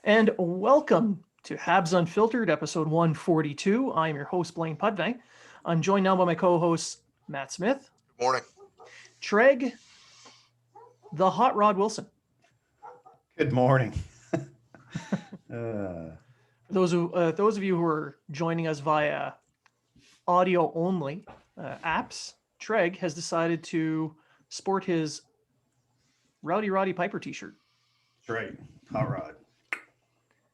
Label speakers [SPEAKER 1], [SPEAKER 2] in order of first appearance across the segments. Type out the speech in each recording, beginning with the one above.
[SPEAKER 1] And welcome to Habs Unfiltered, episode 142. I'm your host, Blaine Pudvang. I'm joined now by my co-hosts, Matt Smith.
[SPEAKER 2] Good morning.
[SPEAKER 1] Treg, the Hot Rod Wilson.
[SPEAKER 3] Good morning.
[SPEAKER 1] Those of you who are joining us via audio only apps, Treg has decided to sport his Rowdy Roddy Piper t-shirt.
[SPEAKER 3] That's right. Hot Rod.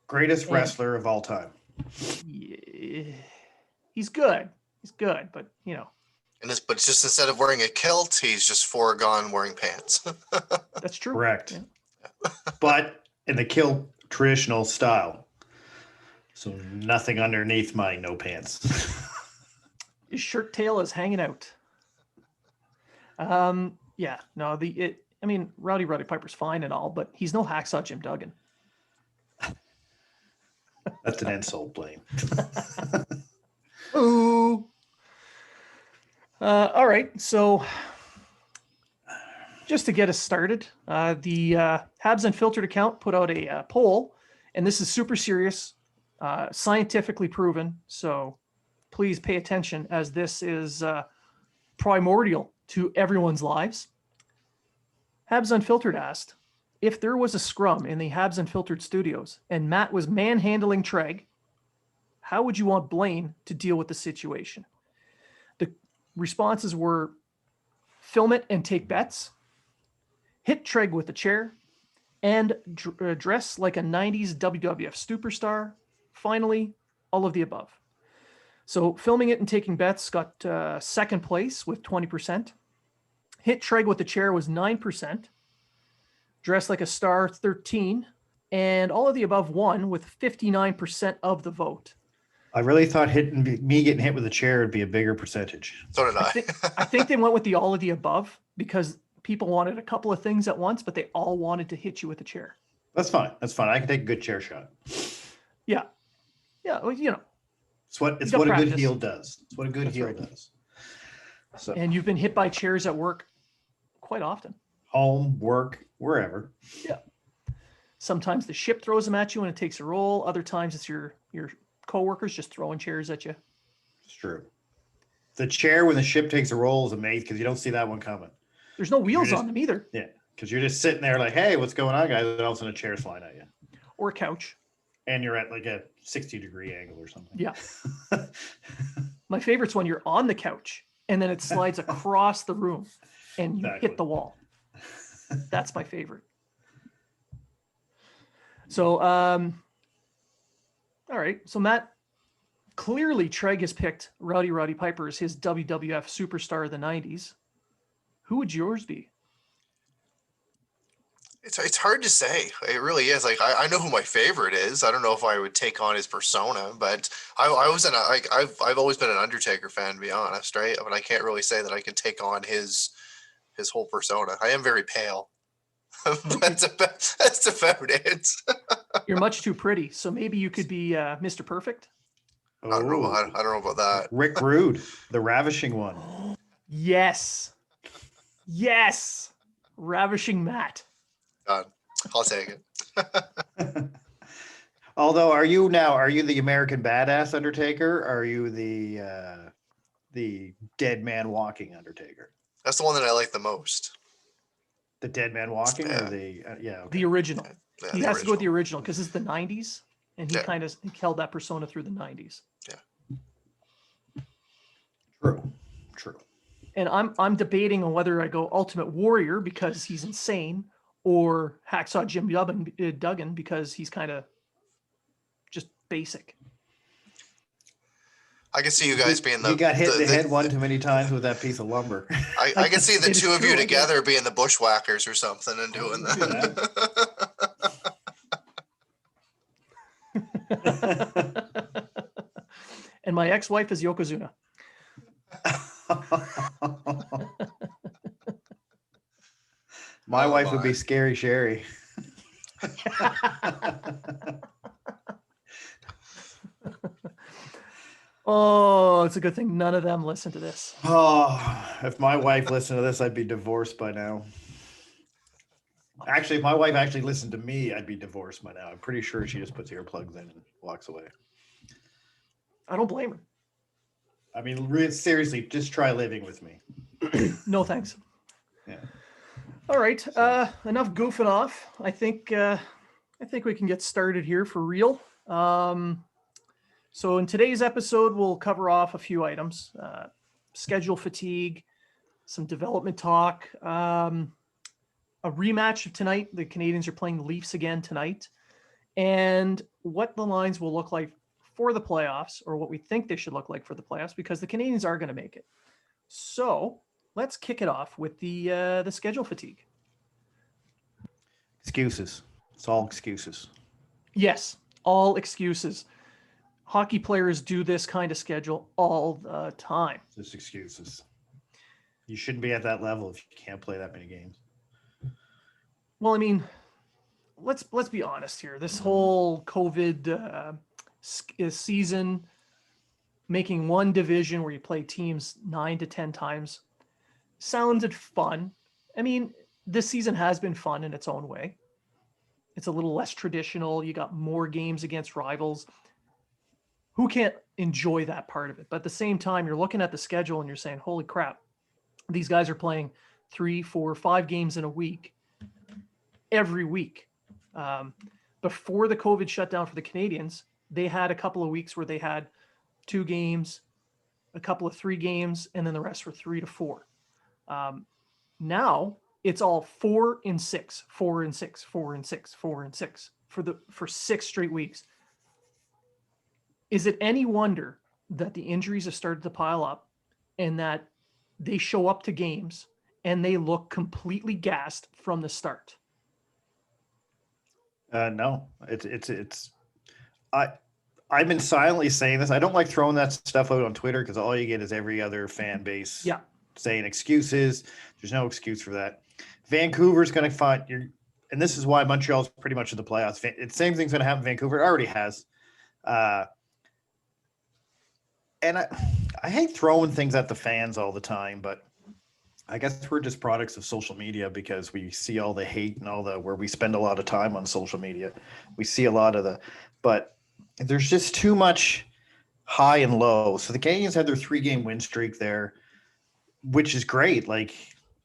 [SPEAKER 3] Greatest wrestler of all time.
[SPEAKER 1] Yeah, he's good. He's good, but you know.
[SPEAKER 2] But it's just instead of wearing a kilt, he's just foregone wearing pants.
[SPEAKER 1] That's true.
[SPEAKER 3] Correct.
[SPEAKER 1] Yeah.
[SPEAKER 3] But in the kilt traditional style. So nothing underneath my no pants.
[SPEAKER 1] His shirt tail is hanging out. Rowdy Roddy Piper's fine and all, but he's no hacksaw Jim Duggan.
[SPEAKER 3] That's an insult, Blaine.
[SPEAKER 1] Ooh. All right. So just to get us started, the Habs Unfiltered account put out a poll, and this is super serious, scientifically proven. So please pay attention, as this is primordial to everyone's lives. Habs Unfiltered asked, if there was a scrum in the Habs Unfiltered studios and Matt was manhandling Treg, how would you want Blaine to deal with the situation? The responses were film it and take bets, hit Treg with a chair, and dress like a 90s WWF superstar. Finally, all of the above. So filming it and taking bets got second place with 20%. Hit Treg with the chair was 9%. Dressed like a star, 13%. And all of the above won with 59% of the vote.
[SPEAKER 3] I really thought me getting hit with a chair would be a bigger percentage.
[SPEAKER 2] So did I.
[SPEAKER 1] I think they went with the all of the above because people wanted a couple of things at once, but they all wanted to hit you with a chair.
[SPEAKER 3] That's fine. That's fine. I can take a good chair shot.
[SPEAKER 1] Yeah. Yeah. Well, you know.
[SPEAKER 3] It's what a good heel does. It's what a good heel does. So.
[SPEAKER 1] And you've been hit by chairs at work quite often.
[SPEAKER 3] Home, work, wherever.
[SPEAKER 1] Yeah. Sometimes the ship throws them at you and it takes a roll. Other times it's your coworkers just throwing chairs at you.
[SPEAKER 3] It's true. The chair when the ship takes a roll is amazing because you don't see that one coming.
[SPEAKER 1] There's no wheels on them either.
[SPEAKER 3] Yeah, because you're just sitting there like, hey, what's going on, guys? And all of a sudden a chair's flying at you.
[SPEAKER 1] Or a couch.
[SPEAKER 3] And you're at like a 60-degree angle or something.
[SPEAKER 1] Yeah. My favorite's when you're on the couch and then it slides across the room and you hit the wall. That's my favorite. So, all right. So Matt, clearly Treg has picked Rowdy Roddy Piper as his WWF superstar of the 90s. Who would yours be?
[SPEAKER 2] It's hard to say. It really is. Like I know who my favorite is. I don't know if I would take on his persona, but I've always been an Undertaker fan, to be honest, right? But I can't really say that I can take on his whole persona. I am very pale. That's about it.
[SPEAKER 1] You're much too pretty, so maybe you could be Mr. Perfect.
[SPEAKER 2] I don't know about that.
[SPEAKER 3] Rick Rude, the ravishing one.
[SPEAKER 1] Yes, ravishing Matt.
[SPEAKER 2] God, I'll take it.
[SPEAKER 3] Although, are you the American Badass Undertaker? Or are you the dead man walking Undertaker?
[SPEAKER 2] That's the one that I like the most.
[SPEAKER 3] The dead man walking,
[SPEAKER 2] yeah.
[SPEAKER 3] Or the okay.
[SPEAKER 1] The original.
[SPEAKER 2] Yeah,
[SPEAKER 1] he has to go with the original because it's the 90s, and he kind of held that persona through the 90s.
[SPEAKER 2] Yeah.
[SPEAKER 3] True.
[SPEAKER 1] And I'm debating on whether I go Ultimate Warrior because he's insane, or Hacksaw Jim Duggan because he's kind of just basic.
[SPEAKER 2] I can see you guys being
[SPEAKER 3] You got hit in the head one too many times with that piece of lumber.
[SPEAKER 2] I can see the two of you together being the bushwhackers or something and doing that.
[SPEAKER 1] And my ex-wife is Yokozuna.
[SPEAKER 3] My wife would be Scary Sherry.
[SPEAKER 1] Oh, it's a good thing none of them listen to this.
[SPEAKER 3] Oh, if my wife listened to this, I'd be divorced by now. Actually, if my wife actually listened to me, I'd be divorced by now. I'm pretty sure she just puts earplugs in and walks away.
[SPEAKER 1] I don't blame her.
[SPEAKER 3] I mean, seriously, just try living with me.
[SPEAKER 1] No thanks.
[SPEAKER 3] Yeah.
[SPEAKER 1] All right.
[SPEAKER 3] So-
[SPEAKER 1] Enough goofing off. I think we can get started here for real. So in today's episode, we'll cover off a few items: schedule fatigue, some development talk, a rematch of tonight. The Canadians are playing the Leafs again tonight, and what the lines will look like for the playoffs, or what we think they should look like for the playoffs, because the Canadians are going to make it. So let's kick it off with the schedule fatigue.
[SPEAKER 3] Excuses. It's all excuses.
[SPEAKER 1] Yes, all excuses. Hockey players do this kind of schedule all the time.
[SPEAKER 3] Just excuses. You shouldn't be at that level if you can't play that many games.
[SPEAKER 1] Well, I mean, let's be honest here. This whole COVID season, making one division where you play teams 9 to 10 times, sounded fun. I mean, this season has been fun in its own way. It's a little less traditional. You got more games against rivals. Who can't enjoy that part of it? But at the same time, you're looking at the schedule and you're saying, holy crap, these guys are playing 3, 4, 5 games in a week, every week. Before the COVID shutdown for the Canadians, they had a couple of weeks where they had 2 games, a couple of 3 games, and then the rest were 3 to 4. Now it's all 4 and 6, 4 and 6, 4 and 6, 4 and 6 for 6 straight weeks. Is it any wonder that the injuries have started to pile up and that they show up to games and they look completely gassed from the start?
[SPEAKER 3] No, I've been silently saying this. I don't like throwing that stuff out on Twitter because all you get is every other fan base saying excuses. There's no excuse for that. Vancouver's going to find you, and this is why Montreal's pretty much in the playoffs. The same thing's going to happen in Vancouver. It already has. And I hate throwing things at the fans all the time, but I guess we're just products of social media because we see all the hate and all the where we spend a lot of time on social media. We see a lot of but there's just too much high and low. So the Canadians had their 3-game win streak there, which is great. Like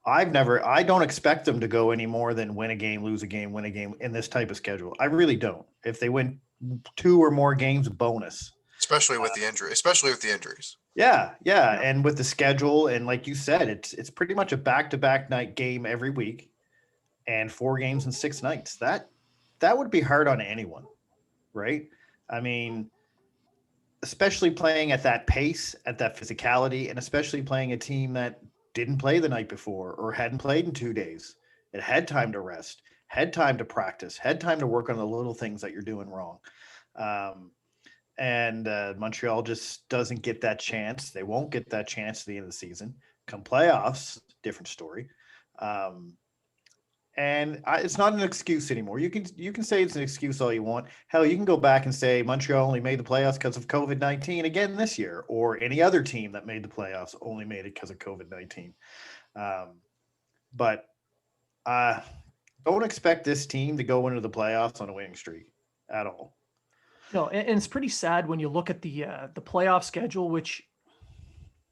[SPEAKER 3] I don't expect them to go any more than win a game, lose a game, win a game in this type of schedule. I really don't. If they win 2 or more games, bonus.
[SPEAKER 2] Especially with the injuries.
[SPEAKER 3] Yeah. And with the schedule, and like you said, it's pretty much a back-to-back night game every week and 4 games in 6 nights. That would be hard on anyone, right? I mean, especially playing at that pace, at that physicality, and especially playing a team that didn't play the night before or hadn't played in 2 days. It had time to rest, had time to practice, had time to work on the little things that you're doing wrong. And Montreal just doesn't get that chance. They won't get that chance at the end of the season. Come playoffs, different story. It's not an excuse anymore. You can say it's an excuse all you want. Hell, you can go back and say Montreal only made the playoffs because of COVID-19 again this year, or any other team that made the playoffs only made it because of COVID-19. But don't expect this team to go into the playoffs on a winning streak at all.
[SPEAKER 1] No, and it's pretty sad when you look at the playoff schedule, which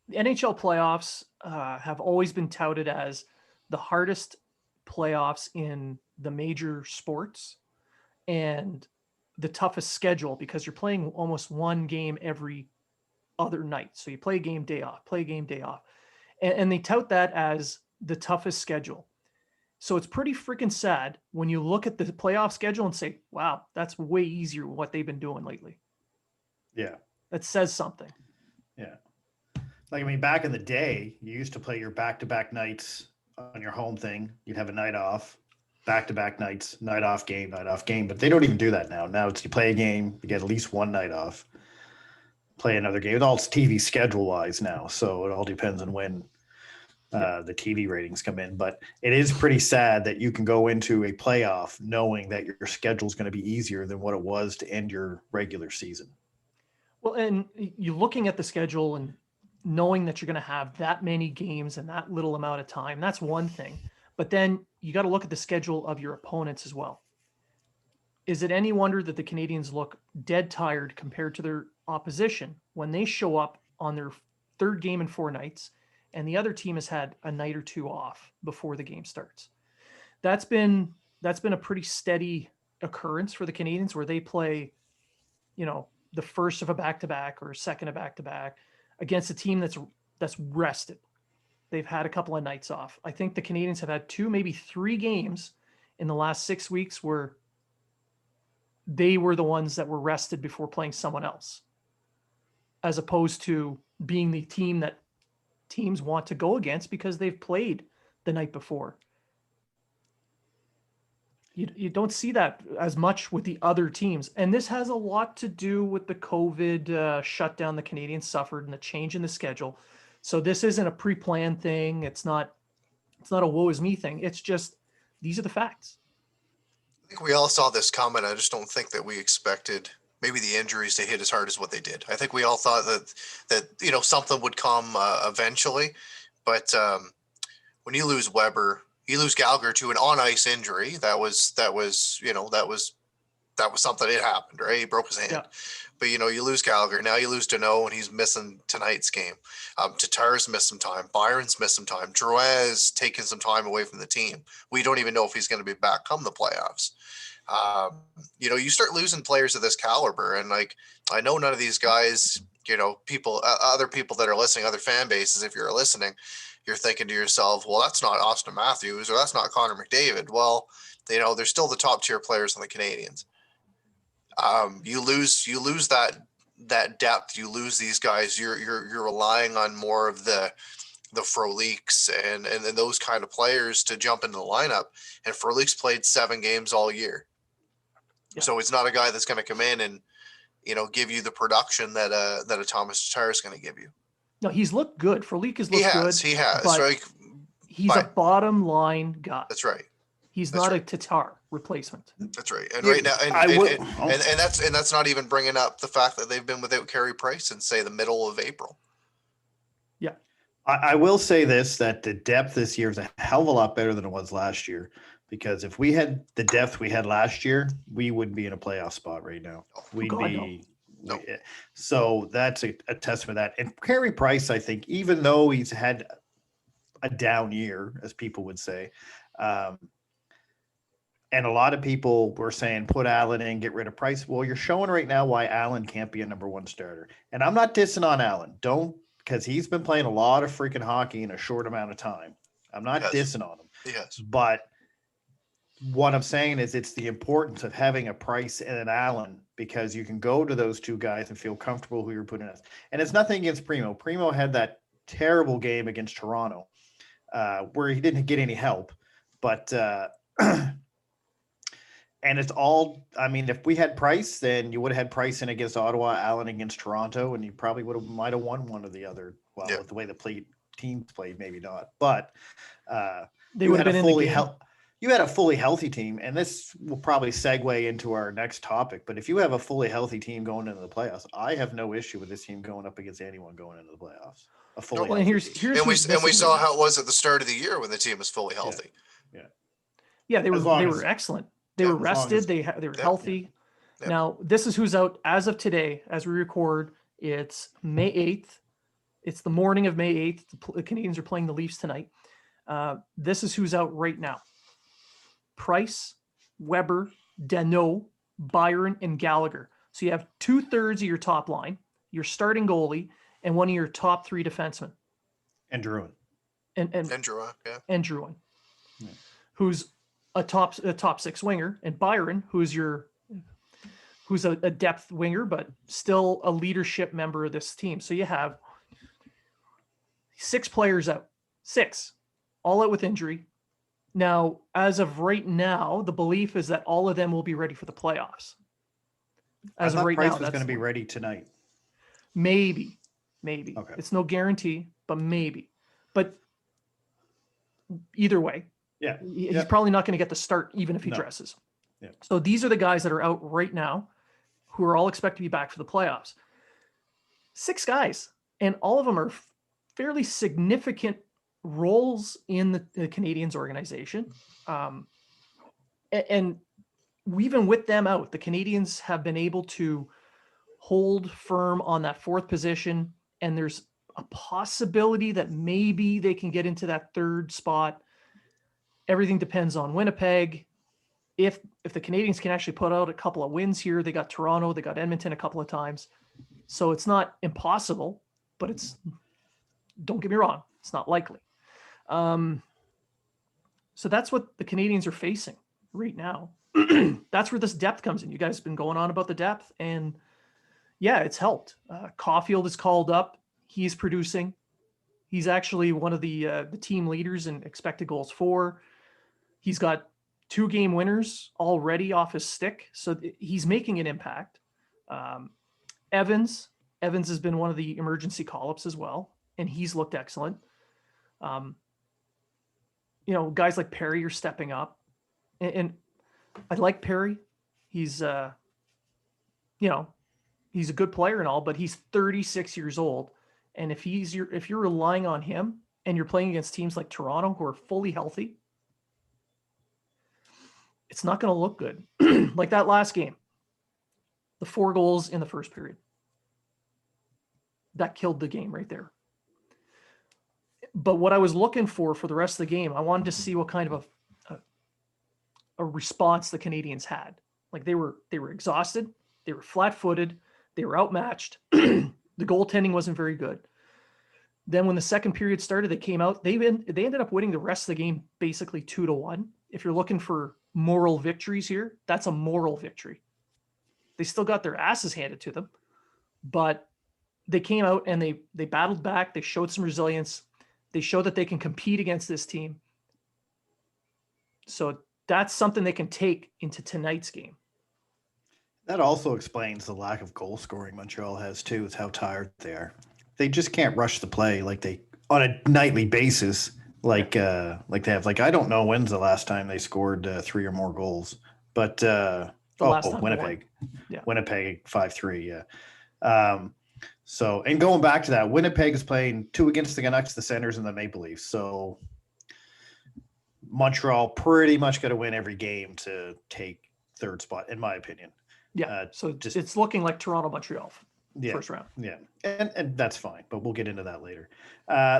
[SPEAKER 1] the NHL playoffs have always been touted as the hardest playoffs in the major sports and the toughest schedule because you're playing almost 1 game every other night. So you play a game, day off, play a game, day off. And they tout that as the toughest schedule. So it's pretty freaking sad when you look at the playoff schedule and say, wow, that's way easier what they've been doing lately.
[SPEAKER 3] Yeah.
[SPEAKER 1] That says something.
[SPEAKER 3] Yeah. Like, I mean, back in the day, you used to play your back-to-back nights on your home thing. You'd have a night off, back-to-back nights, night off game. But they don't even do that now. Now it's you play a game, you get at least 1 night off, play another game. It's all TV schedule-wise now, so it all depends on when the TV ratings come in. But it is pretty sad that you can go into a playoff knowing that your schedule is going to be easier than what it was to end your regular season.
[SPEAKER 1] Well, and you're looking at the schedule and knowing that you're going to have that many games in that little amount of time, that's one thing. But then you got to look at the schedule of your opponents as well. Is it any wonder that the Canadians look dead tired compared to their opposition when they show up on their third game in 4 nights and the other team has had a night or 2 off before the game starts? That's been a pretty steady occurrence for the Canadians, where they play, the first of a back-to-back or second of back-to-back against a team that's rested. They've had a couple of nights off. I think the Canadians have had 2, maybe 3 games in the last 6 weeks where they were the ones that were rested before playing someone else, as opposed to being the team that teams want to go against because they've played the night before. You don't see that as much with the other teams. And this has a lot to do with the COVID shutdown the Canadians suffered and the change in the schedule. So this isn't a pre-planned thing. It's not a woe is me thing. It's just, these are the facts.
[SPEAKER 2] I think we all saw this coming. I just don't think that we expected maybe the injuries to hit as hard as what they did. I think we all thought that something would come eventually, but when you lose Weber, you lose Gallagher to an on ice injury. That was something that happened, right? He broke his hand.
[SPEAKER 1] Yeah.
[SPEAKER 2] But you lose Gallagher. Now you lose Deneau, and he's missing tonight's game. Tatar's missed some time. Byron's missed some time. Drouin's taken some time away from the team. We don't even know if he's going to be back come the playoffs. You start losing players of this caliber, and I know none of these guys, other people that are listening, other fan bases, if you're listening, you're thinking to yourself, well, that's not Austin Matthews or that's not Connor McDavid. Well, they're still the top tier players on the Canadians. You lose that depth. You lose these guys. You're relying on more of the Frolikes and those kind of players to jump into the lineup. And Frolik's played 7 games all year. Yeah. So it's not a guy that's going to come in and, give you the production that a Thomas Tatar is going to give you.
[SPEAKER 1] No, he's looked good. Frolik has looked good.
[SPEAKER 2] He has.
[SPEAKER 1] But he's a bottom line guy.
[SPEAKER 2] That's right.
[SPEAKER 1] He's not a Tatar replacement.
[SPEAKER 2] That's right. And right now, and that's not even bringing up the fact that they've been without Carey Price since, say, the middle of April.
[SPEAKER 1] Yeah.
[SPEAKER 3] I will say this, that the depth this year is a hell of a lot better than it was last year, because if we had the depth we had last year, we wouldn't be in a playoff spot right now. We'd be. No. So that's a testament to that. And Carey Price, I think, even though he's had a down year, as people would say, and a lot of people were saying, put Allen in, get rid of Price. Well, you're showing right now why Allen can't be a number 1 starter. And I'm not dissing on Allen. Because he's been playing a lot of freaking hockey in a short amount of time. I'm not dissing on him.
[SPEAKER 2] Yes.
[SPEAKER 3] But what I'm saying is it's the importance of having a Price and an Allen, because you can go to those 2 guys and feel comfortable who you're putting in. And it's nothing against Primo. Primo had that terrible game against Toronto where he didn't get any help. But and it's all, if we had Price, then you would have had Price in against Ottawa, Allen against Toronto, and you probably might have won one or the other. Well, with the way the teams played, maybe not. But
[SPEAKER 1] they would have been in the game.
[SPEAKER 3] You had a fully healthy team, and this will probably segue into our next topic. But if you have a fully healthy team going into the playoffs, I have no issue with this team going up against anyone going into the playoffs. A fully healthy team.
[SPEAKER 2] And we saw how it was at the start of the year when the team was fully healthy.
[SPEAKER 1] Yeah, they were excellent. They were rested. They were healthy. Yeah. Now, this is who's out as of today, as we record. It's May 8th. It's the morning of May 8th. The Canadians are playing the Leafs tonight. This is who's out right now. Price, Weber, Deneau, Byron, and Gallagher. So you have 2/3 of your top line, your starting goalie, and one of your top 3 defensemen.
[SPEAKER 3] And Drouin.
[SPEAKER 2] And Drouin, yeah.
[SPEAKER 1] And Drouin. Yeah. Who's a top 6 winger, and Byron, who's a depth winger, but still a leadership member of this team. So you have 6 players out, 6, all out with injury. Now, as of right now, the belief is that all of them will be ready for the playoffs.
[SPEAKER 3] As of right now, Price was going to be ready tonight.
[SPEAKER 1] Maybe.
[SPEAKER 3] Okay.
[SPEAKER 1] It's no guarantee, but maybe. But either way,
[SPEAKER 3] yeah,
[SPEAKER 1] he's probably not going to get the start, even if he dresses.
[SPEAKER 3] Yeah.
[SPEAKER 1] So these are the guys that are out right now, who are all expected to be back for the playoffs. 6 guys, and all of them are fairly significant roles in the Canadiens organization. And even with them out, the Canadiens have been able to hold firm on that fourth position. And there's a possibility that maybe they can get into that third spot. Everything depends on Winnipeg. If the Canadiens can actually put out a couple of wins here, they got Toronto, they got Edmonton a couple of times. So it's not impossible, but don't get me wrong, it's not likely. So that's what the Canadiens are facing right now. That's where this depth comes in. You guys have been going on about the depth, and yeah, it's helped. Caulfield is called up. He's producing. He's actually one of the team leaders in expected goals for. He's got 2 game winners already off his stick, so he's making an impact. Evans has been one of the emergency call-ups as well, and he's looked excellent. Guys like Perry are stepping up, and I like Perry. He's he's a good player and all, but he's 36 years old, and if you're relying on him and you're playing against teams like Toronto who are fully healthy, it's not going to look good. Like that last game, the 4 goals in the first period. That killed the game right there. But what I was looking for the rest of the game, I wanted to see what kind of a response the Canadiens had. Like they were exhausted, they were flat-footed, they were outmatched. The goaltending wasn't very good. Then when the second period started, they came out. They ended up winning the rest of the game basically 2-1. If you're looking for moral victories here, that's a moral victory. They still got their asses handed to them, but they came out and they battled back. They showed some resilience. They showed that they can compete against this team. So that's something they can take into tonight's game.
[SPEAKER 3] That also explains the lack of goal scoring Montreal has too, is how tired they are. They just can't rush the play like they on a nightly basis, like they have. Like I don't know when's the last time they scored 3 or more goals, but Winnipeg,
[SPEAKER 1] yeah,
[SPEAKER 3] Winnipeg 5-3, yeah. So, and going back to that, Winnipeg is playing 2 against the Canucks, the Senators, and the Maple Leafs. So Montreal pretty much got to win every game to take third spot, in my opinion.
[SPEAKER 1] Yeah. So it's looking like Toronto, Montreal, first round.
[SPEAKER 3] Yeah. And that's fine, but we'll get into that later.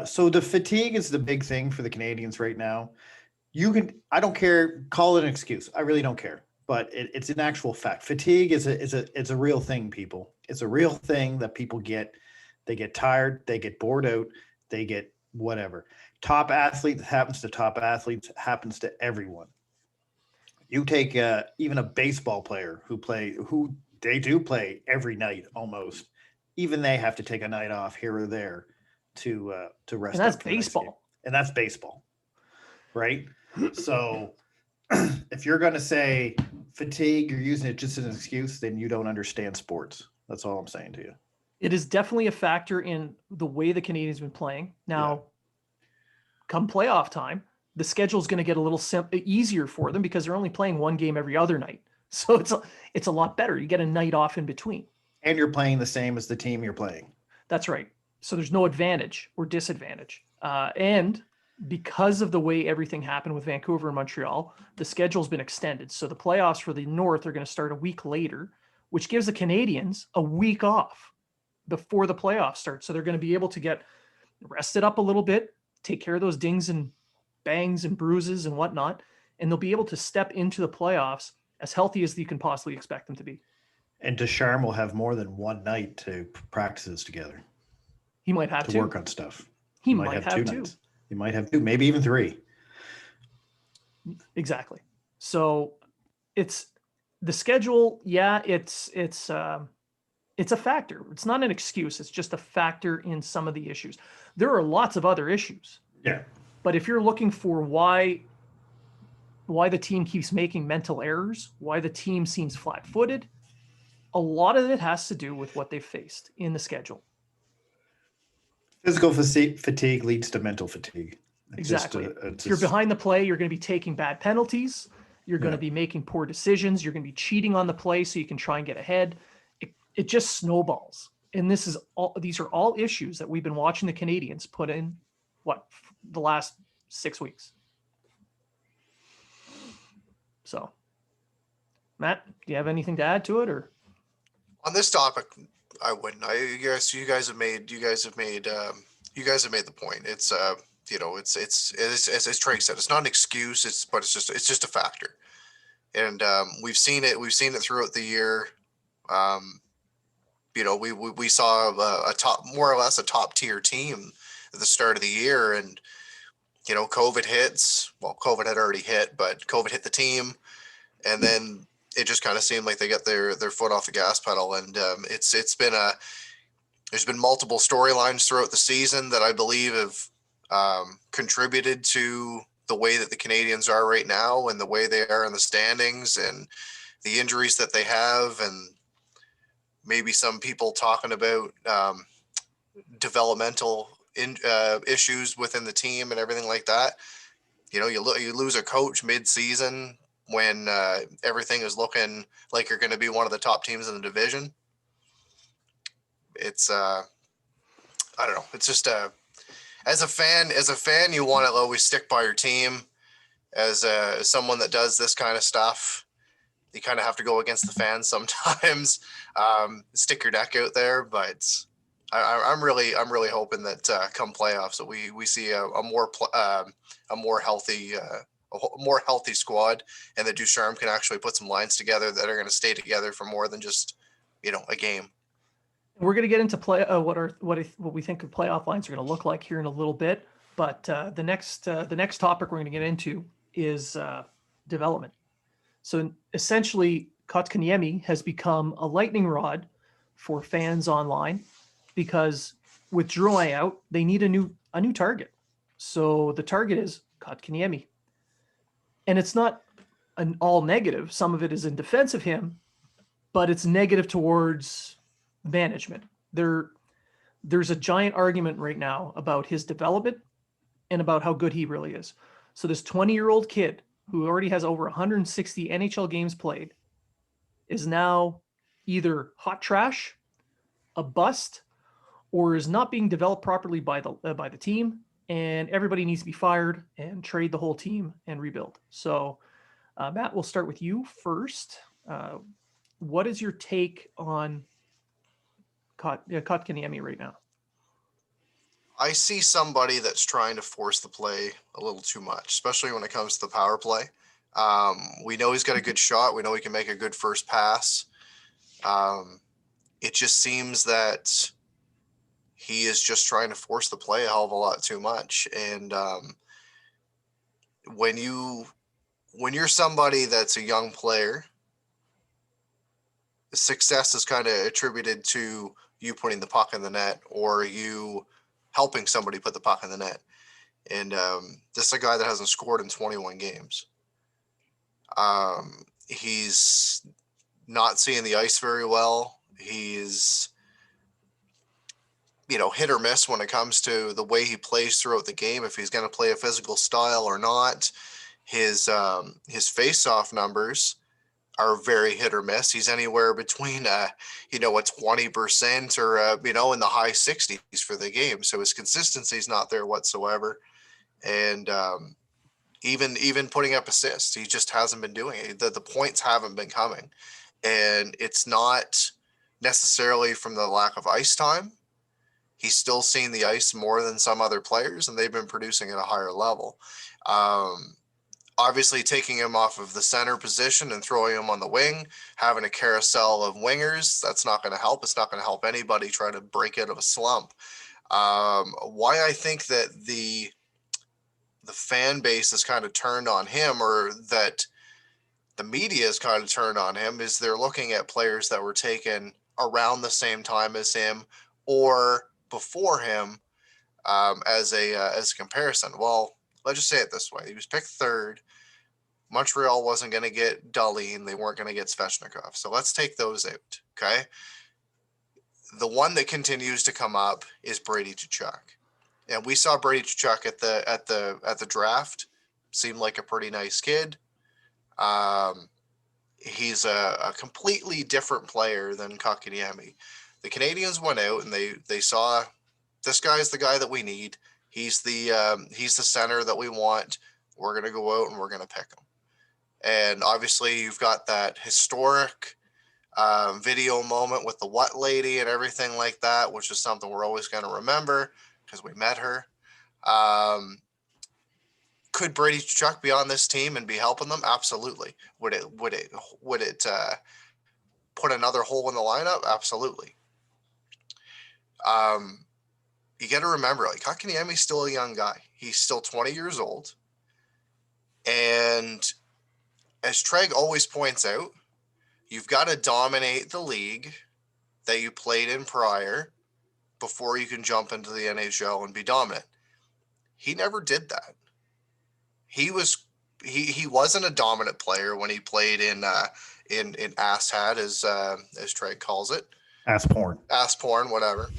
[SPEAKER 3] So the fatigue is the big thing for the Canadiens right now. I don't care, call it an excuse. I really don't care, but it's an actual fact. Fatigue is a real thing, people. It's a real thing that people get. They get tired, they get bored out, they get whatever. Top athletes, happens to top athletes, happens to everyone. You take even a baseball player who they do play every night almost. Even they have to take a night off here or there to rest.
[SPEAKER 1] And that's baseball.
[SPEAKER 3] And that's baseball, right? So if you're going to say fatigue, you're using it just as an excuse, then you don't understand sports. That's all I'm saying to you.
[SPEAKER 1] It is definitely a factor in the way the Canadiens have been playing. Now, come playoff time, the schedule is going to get a little easier for them because they're only playing 1 game every other night. So it's a lot better. You get a night off in between.
[SPEAKER 3] And you're playing the same as the team you're playing.
[SPEAKER 1] That's right. So there's no advantage or disadvantage. And because of the way everything happened with Vancouver and Montreal, the schedule's been extended. So the playoffs for the North are going to start a week later, which gives the Canadiens a week off before the playoffs start. So they're going to be able to get rested up a little bit, take care of those dings and bangs and bruises and whatnot, and they'll be able to step into the playoffs as healthy as you can possibly expect them to be.
[SPEAKER 3] And Deschamps will have more than one night to practices together.
[SPEAKER 1] He might have to
[SPEAKER 3] work on stuff.
[SPEAKER 1] He might have
[SPEAKER 3] 2
[SPEAKER 1] to.
[SPEAKER 3] nights. He might have 2, maybe even 3.
[SPEAKER 1] Exactly. So it's the schedule. Yeah, it's a factor. It's not an excuse. It's just a factor in some of the issues. There are lots of other issues.
[SPEAKER 3] Yeah.
[SPEAKER 1] But if you're looking for why the team keeps making mental errors, why the team seems flat-footed, a lot of it has to do with what they've faced in the schedule.
[SPEAKER 3] Physical fatigue leads to mental fatigue.
[SPEAKER 1] Exactly. If you're behind the play, you're going to be taking bad penalties. You're going to be making poor decisions. You're going to be cheating on the play so you can try and get ahead. It just snowballs. And these are all issues that we've been watching the Canadiens put in, the last 6 weeks. So, Matt, do you have anything to add to it, or?
[SPEAKER 2] On this topic, I wouldn't. You guys have made the point. It's as Trey said, it's not an excuse. But it's just a factor, and we've seen it. We've seen it throughout the year. We saw more or less a top tier team at the start of the year, and COVID hits. Well, COVID had already hit, but COVID hit the team, and then it just kind of seemed like they got their foot off the gas pedal, and there's been multiple storylines throughout the season that I believe have contributed to the way that the Canadians are right now and the way they are in the standings and the injuries that they have, and maybe some people talking about developmental issues within the team and everything like that. You lose a coach mid-season when everything is looking like you're going to be one of the top teams in the division. It's I don't know. It's just as a fan, you want to always stick by your team. As someone that does this kind of stuff, you kind of have to go against the fans sometimes. Stick your neck out there, but I'm really hoping that come playoffs that we see a more healthy squad, and that Ducharme can actually put some lines together that are going to stay together for more than just a game.
[SPEAKER 1] We're going to get into what we think of playoff lines are going to look like here in a little bit, but the next topic we're going to get into is development. So essentially, Kotkaniemi has become a lightning rod for fans online, because with Drouin out, they need a new target. So the target is Kotkaniemi, and it's not an all negative. Some of it is in defense of him, but it's negative towards management. There's a giant argument right now about his development and about how good he really is. So this 20-year-old kid who already has over 160 NHL games played is now either hot trash, a bust, or is not being developed properly by the team, and everybody needs to be fired and trade the whole team and rebuild. So, Matt, we'll start with you first. What is your take on Kotkaniemi right now?
[SPEAKER 2] I see somebody that's trying to force the play a little too much, especially when it comes to the power play. We know he's got a good shot. We know he can make a good first pass. It just seems that he is just trying to force the play a hell of a lot too much. And when you're somebody that's a young player, the success is kind of attributed to you putting the puck in the net or you helping somebody put the puck in the net. And this is a guy that hasn't scored in 21 games. He's not seeing the ice very well. He's, hit or miss when it comes to the way he plays throughout the game, if he's going to play a physical style or not. His face-off numbers are very hit or miss. He's anywhere between a 20% or in the high 60s for the game. So his consistency is not there whatsoever. And even putting up assists, he just hasn't been doing it. The points haven't been coming, and it's not necessarily from the lack of ice time. He's still seeing the ice more than some other players, and they've been producing at a higher level. Obviously, taking him off of the center position and throwing him on the wing, having a carousel of wingers, that's not going to help. It's not going to help anybody try to break out of a slump. Why I think that the fan base is kind of turned on him, or that the media is kind of turned on him, is they're looking at players that were taken around the same time as him or before him as a comparison. Well, let's just say it this way. He was picked third. Montreal wasn't going to get Dahlin. They weren't going to get Svechnikov. So let's take those out, okay? The one that continues to come up is Brady Tkachuk. And we saw Brady Tkachuk at the draft. Seemed like a pretty nice kid. He's a completely different player than Kotkaniemi. The Canadians went out and they saw, this guy's the guy that we need. He's the center that we want. We're going to go out and we're going to pick him. And obviously you've got that historic video moment with the what lady and everything like that, which is something we're always going to remember because we met her. Could Brady Tkachuk be on this team and be helping them? Absolutely. Would it put another hole in the lineup? Absolutely. You got to remember, like, Kotkaniemi's still a young guy. He's still 20 years old. And as Treg always points out, you've got to dominate the league that you played in prior before you can jump into the NHL and be dominant. He never did that. He wasn't a dominant player when he played in Asshat, as Treg calls it.
[SPEAKER 3] Ass porn,
[SPEAKER 2] whatever.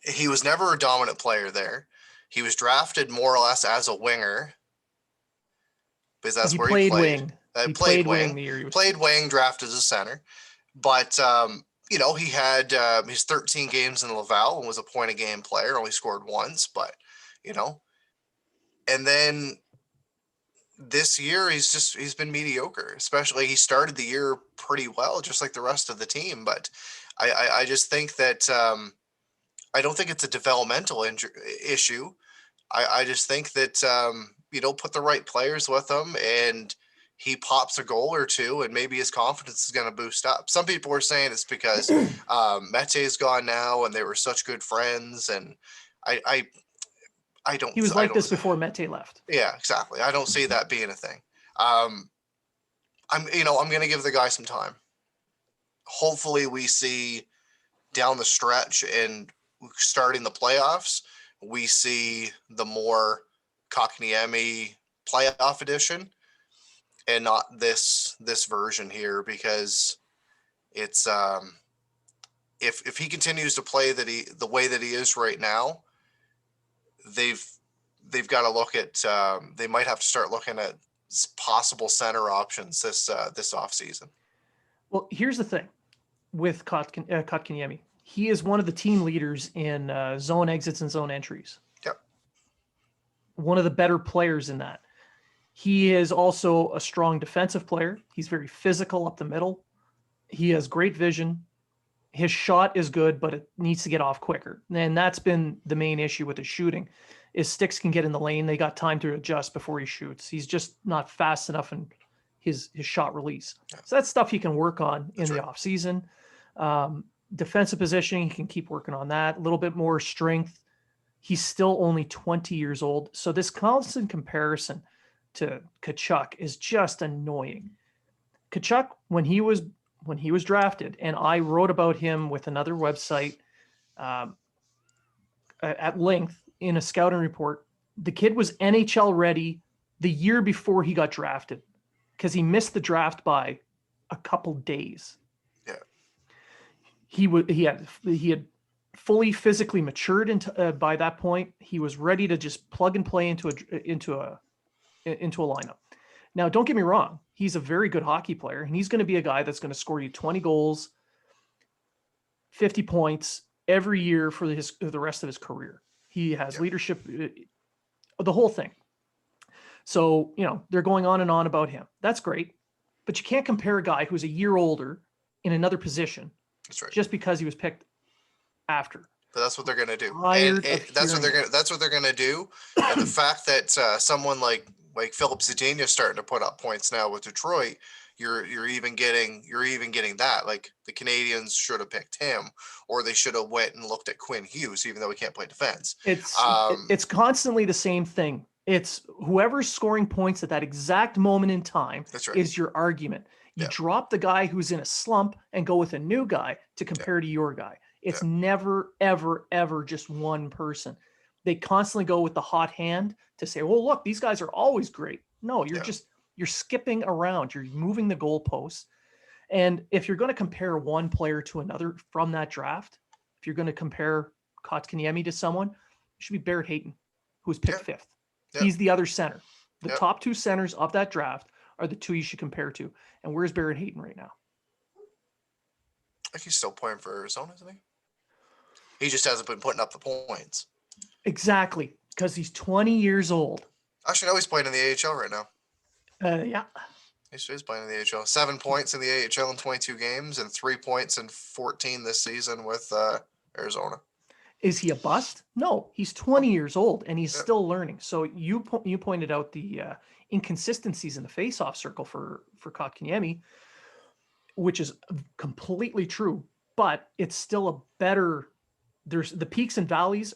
[SPEAKER 2] He was never a dominant player there. He was drafted more or less as a winger because that's where he played.
[SPEAKER 1] Wing. He
[SPEAKER 2] played
[SPEAKER 1] wing
[SPEAKER 2] wing.
[SPEAKER 1] the year he was
[SPEAKER 2] Played wing, drafted as a center. But, he had his 13 games in Laval and was a point-a-game player, only scored once. But, and then this year he's been mediocre. Especially he started the year pretty well, just like the rest of the team. But I just think that I don't think it's a developmental issue. I just think that put the right players with him and he pops a goal or two and maybe his confidence is going to boost up. Some people are saying it's because Mette's gone now and they were such good friends, and I don't.
[SPEAKER 1] He was like this before Mette left.
[SPEAKER 2] Yeah, exactly. I don't see that being a thing. I'm going to give the guy some time. Hopefully we see down the stretch and starting the playoffs, we see the more Kotkaniemi playoff edition and not this version here, because it's if he continues to play the way that he is right now, they've got to look at they might have to start looking at possible center options this offseason.
[SPEAKER 1] Well, here's the thing with Kotkaniemi. He is one of the team leaders in zone exits and zone entries.
[SPEAKER 2] Yep.
[SPEAKER 1] One of the better players in that. He is also a strong defensive player. He's very physical up the middle. He has great vision. His shot is good, but it needs to get off quicker. And that's been the main issue with his shooting, is sticks can get in the lane. They got time to adjust before he shoots. He's just not fast enough in his shot release. Yeah. So that's stuff he can work on in the off season. Defensive positioning, he can keep working on that. A little bit more strength. He's still only 20 years old. So this constant comparison to Tkachuk is just annoying. Tkachuk, when he was drafted, and I wrote about him with another website at length in a scouting report, the kid was NHL ready the year before he got drafted because he missed the draft by a couple days.
[SPEAKER 2] Yeah.
[SPEAKER 1] He had fully physically matured into by that point. He was ready to just plug and play into a lineup. Now, don't get me wrong. He's a very good hockey player, and he's going to be a guy that's going to score you 20 goals, 50 points every year for the rest of his career. He has leadership, the whole thing. So, they're going on and on about him. That's great. But you can't compare a guy who's a year older in another position just because he was picked after.
[SPEAKER 2] But that's what they're going to do. That's what they're going to do. And the fact that someone like Philip Zadina is starting to put up points now with Detroit, you're even getting that. Like, the Canadians should have picked him, or they should have went and looked at Quinn Hughes, even though he can't play defense.
[SPEAKER 1] It's constantly the same thing. It's whoever's scoring points at that exact moment in time is your argument. You drop the guy who's in a slump and go with a new guy to compare to your guy. It's never, ever, ever just one person. They constantly go with the hot hand to say, well, look, these guys are always great. No, you're skipping around. You're moving the goalposts. And if you're going to compare one player to another from that draft, if you're going to compare Kotkaniemi to someone, it should be Barrett Hayton, who was picked fifth. Yep. He's the other center. The top two centers of that draft are the two you should compare to. And where's Barrett Hayton right now?
[SPEAKER 2] I think he's still playing for Arizona, isn't he? He just hasn't been putting up the points.
[SPEAKER 1] Exactly. Because he's 20 years old.
[SPEAKER 2] Actually, no, he's playing in the AHL right now.
[SPEAKER 1] Yeah.
[SPEAKER 2] He's playing in the AHL. 7 points in the AHL in 22 games and 3 points in 14 this season with Arizona.
[SPEAKER 1] Is he a bust? No, he's 20 years old and he's
[SPEAKER 2] Yep.
[SPEAKER 1] still learning. So you pointed out the inconsistencies in the face-off circle for Kotkaniemi, which is completely true, but it's still a better. There's the peaks and valleys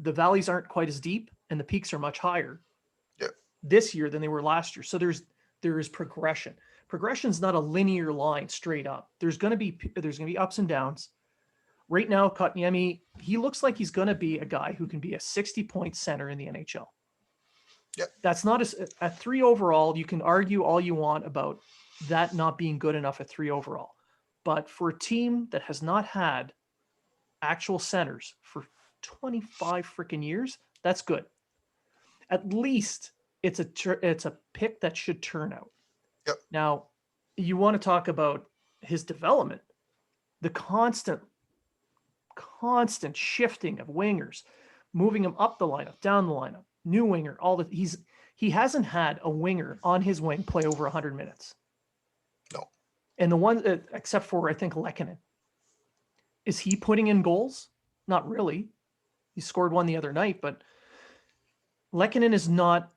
[SPEAKER 1] the valleys aren't quite as deep and the peaks are much higher
[SPEAKER 2] Yep.
[SPEAKER 1] this year than they were last year. So there is progression. Progression's not a linear line straight up. There's going to be ups and downs. Right now, Kotkaniemi, he looks like he's going to be a guy who can be a 60-point center in the NHL.
[SPEAKER 2] Yep.
[SPEAKER 1] That's not a 3 overall. You can argue all you want about that not being good enough at 3 overall. But for a team that has not had actual centers for 25 freaking years, that's good. At least it's a pick that should turn out.
[SPEAKER 2] Yep.
[SPEAKER 1] Now, you want to talk about his development, the constant shifting of wingers, moving him up the lineup, down the lineup, new winger, he hasn't had a winger on his wing play over 100 minutes.
[SPEAKER 2] No.
[SPEAKER 1] And the one, except for, I think, Lehkonen. Is he putting in goals? Not really. He scored one the other night, but Lehkonen is not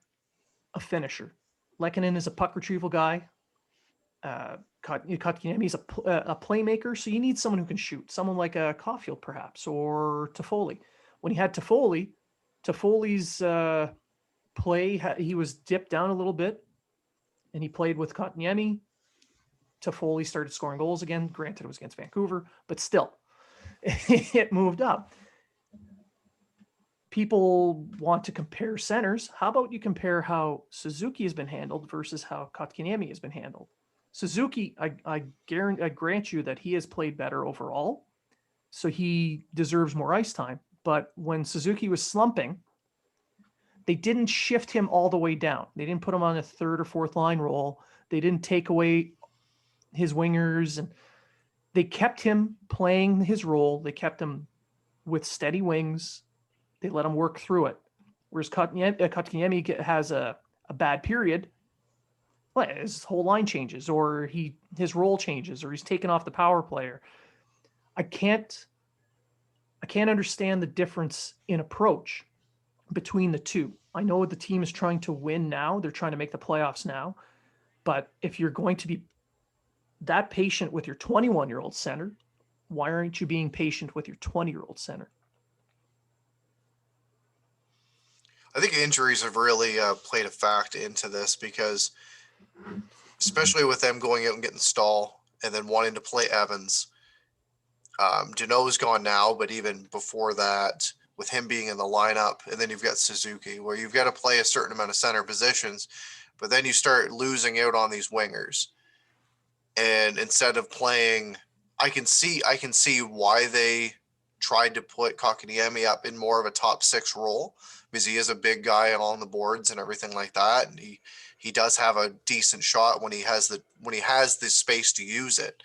[SPEAKER 1] a finisher. Lehkonen is a puck retrieval guy. Kotkaniemi is a playmaker, so you need someone who can shoot. Someone like a Caulfield, perhaps, or Toffoli. When he had Toffoli's play, he was dipped down a little bit, and he played with Kotkaniemi. Toffoli started scoring goals again. Granted, it was against Vancouver, but still, it moved up. People want to compare centers. How about you compare how Suzuki has been handled versus how Kotkaniemi has been handled? Suzuki, I grant you that he has played better overall, so he deserves more ice time. But when Suzuki was slumping, they didn't shift him all the way down. They didn't put him on a 3rd or 4th line role. They didn't take away his wingers, and they kept him playing his role. They kept him with steady wings. They let him work through it. Whereas Kotkaniemi has a bad period, his whole line changes, or his role changes, or he's taken off the power player. I can't understand the difference in approach between the two. I know the team is trying to win now. They're trying to make the playoffs now. But if you're going to be that patient with your 21-year-old center, why aren't you being patient with your 20-year-old center?
[SPEAKER 2] I think injuries have really played a fact into this because, especially with them going out and getting Stahl and then wanting to play Evans, Deneau's gone now, but even before that, with him being in the lineup, and then you've got Suzuki, where you've got to play a certain amount of center positions, but then you start losing out on these wingers. And instead of playing, I can see why they tried to put Kotkaniemi up in more of a top 6 role, because he is a big guy along the boards and everything like that, and he does have a decent shot when he has the space to use it.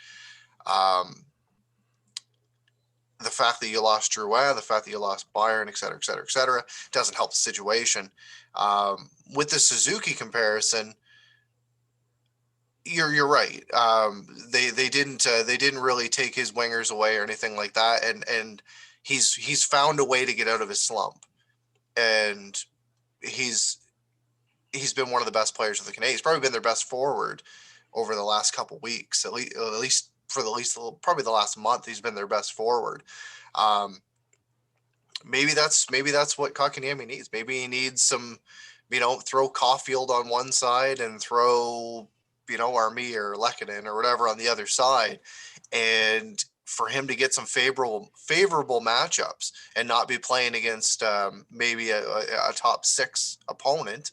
[SPEAKER 2] The fact that you lost Drouin, the fact that you lost Byron, et cetera, doesn't help the situation. With the Suzuki comparison, you're right. They didn't really take his wingers away or anything like that, and he's found a way to get out of his slump, and he's been one of the best players of the Canadiens. He's probably been their best forward over the last couple weeks, at least probably the last month. He's been their best forward. Maybe that's what Kotkaniemi needs. Maybe he needs some, throw Caulfield on one side and throw, Armia or Lehkonen or whatever on the other side, and for him to get some favorable matchups and not be playing against maybe a top 6 opponent,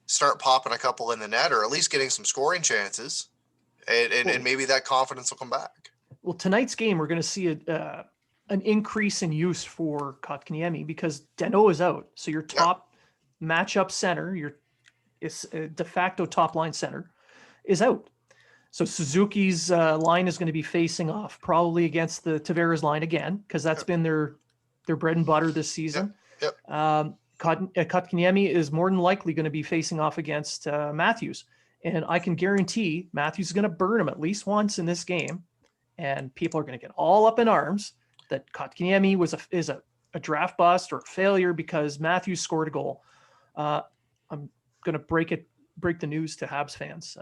[SPEAKER 2] start popping a couple in the net, or at least getting some scoring chances, and maybe that confidence will come back.
[SPEAKER 1] Well, tonight's game, we're going to see an increase in use for Kotkaniemi because Deneau is out. So your top matchup center, your de facto top line center, is out. So Suzuki's line is going to be facing off probably against the Tavares line again, because that's been their bread and butter this season.
[SPEAKER 2] Yep.
[SPEAKER 1] Kotkaniemi is more than likely going to be facing off against Matthews. And I can guarantee Matthews is going to burn him at least once in this game. And people are going to get all up in arms that Kotkaniemi is a draft bust or a failure because Matthews scored a goal. I'm going to break the news to Habs fans.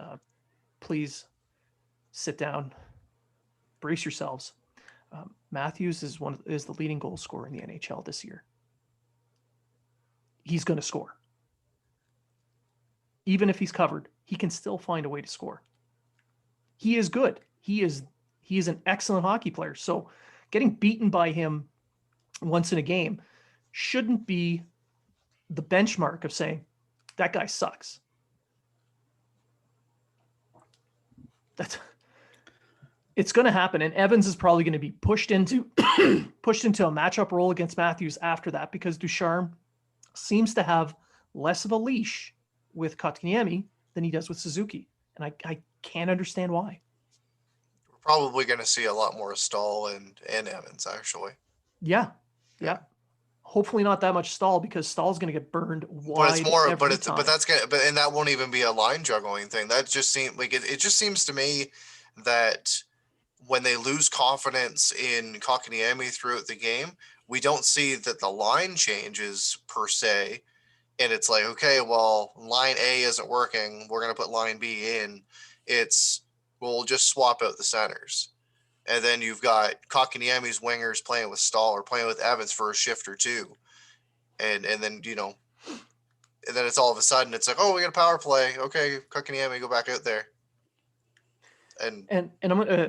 [SPEAKER 1] Please sit down, brace yourselves. Matthews is the leading goal scorer in the NHL this year. He's going to score. Even if he's covered, he can still find a way to score. He is good. He is an excellent hockey player. So getting beaten by him once in a game shouldn't be the benchmark of saying that guy sucks. It's going to happen. And Evans is probably going to be pushed into a matchup role against Matthews after that, because Ducharme seems to have less of a leash with Kotkaniemi than he does with Suzuki. And I can't understand why.
[SPEAKER 2] We're probably going to see a lot more Stahl and Evans, actually.
[SPEAKER 1] Yeah. Hopefully not that much Stahl, because Stahl's going to get burned wide.
[SPEAKER 2] But it's more,
[SPEAKER 1] every time.
[SPEAKER 2] and that won't even be a line juggling thing. That just seems like it just seems to me that when they lose confidence in Kotkaniemi throughout the game, we don't see that the line changes per se. And it's like, okay, well, line A isn't working. We're going to put line B in. We'll just swap out the centers. And then you've got Kotkaniemi's wingers playing with Stahl or playing with Evans for a shift or two. And then, and then it's all of a sudden, it's like, oh, we got a power play. Okay, Kotkaniemi, go back out there. And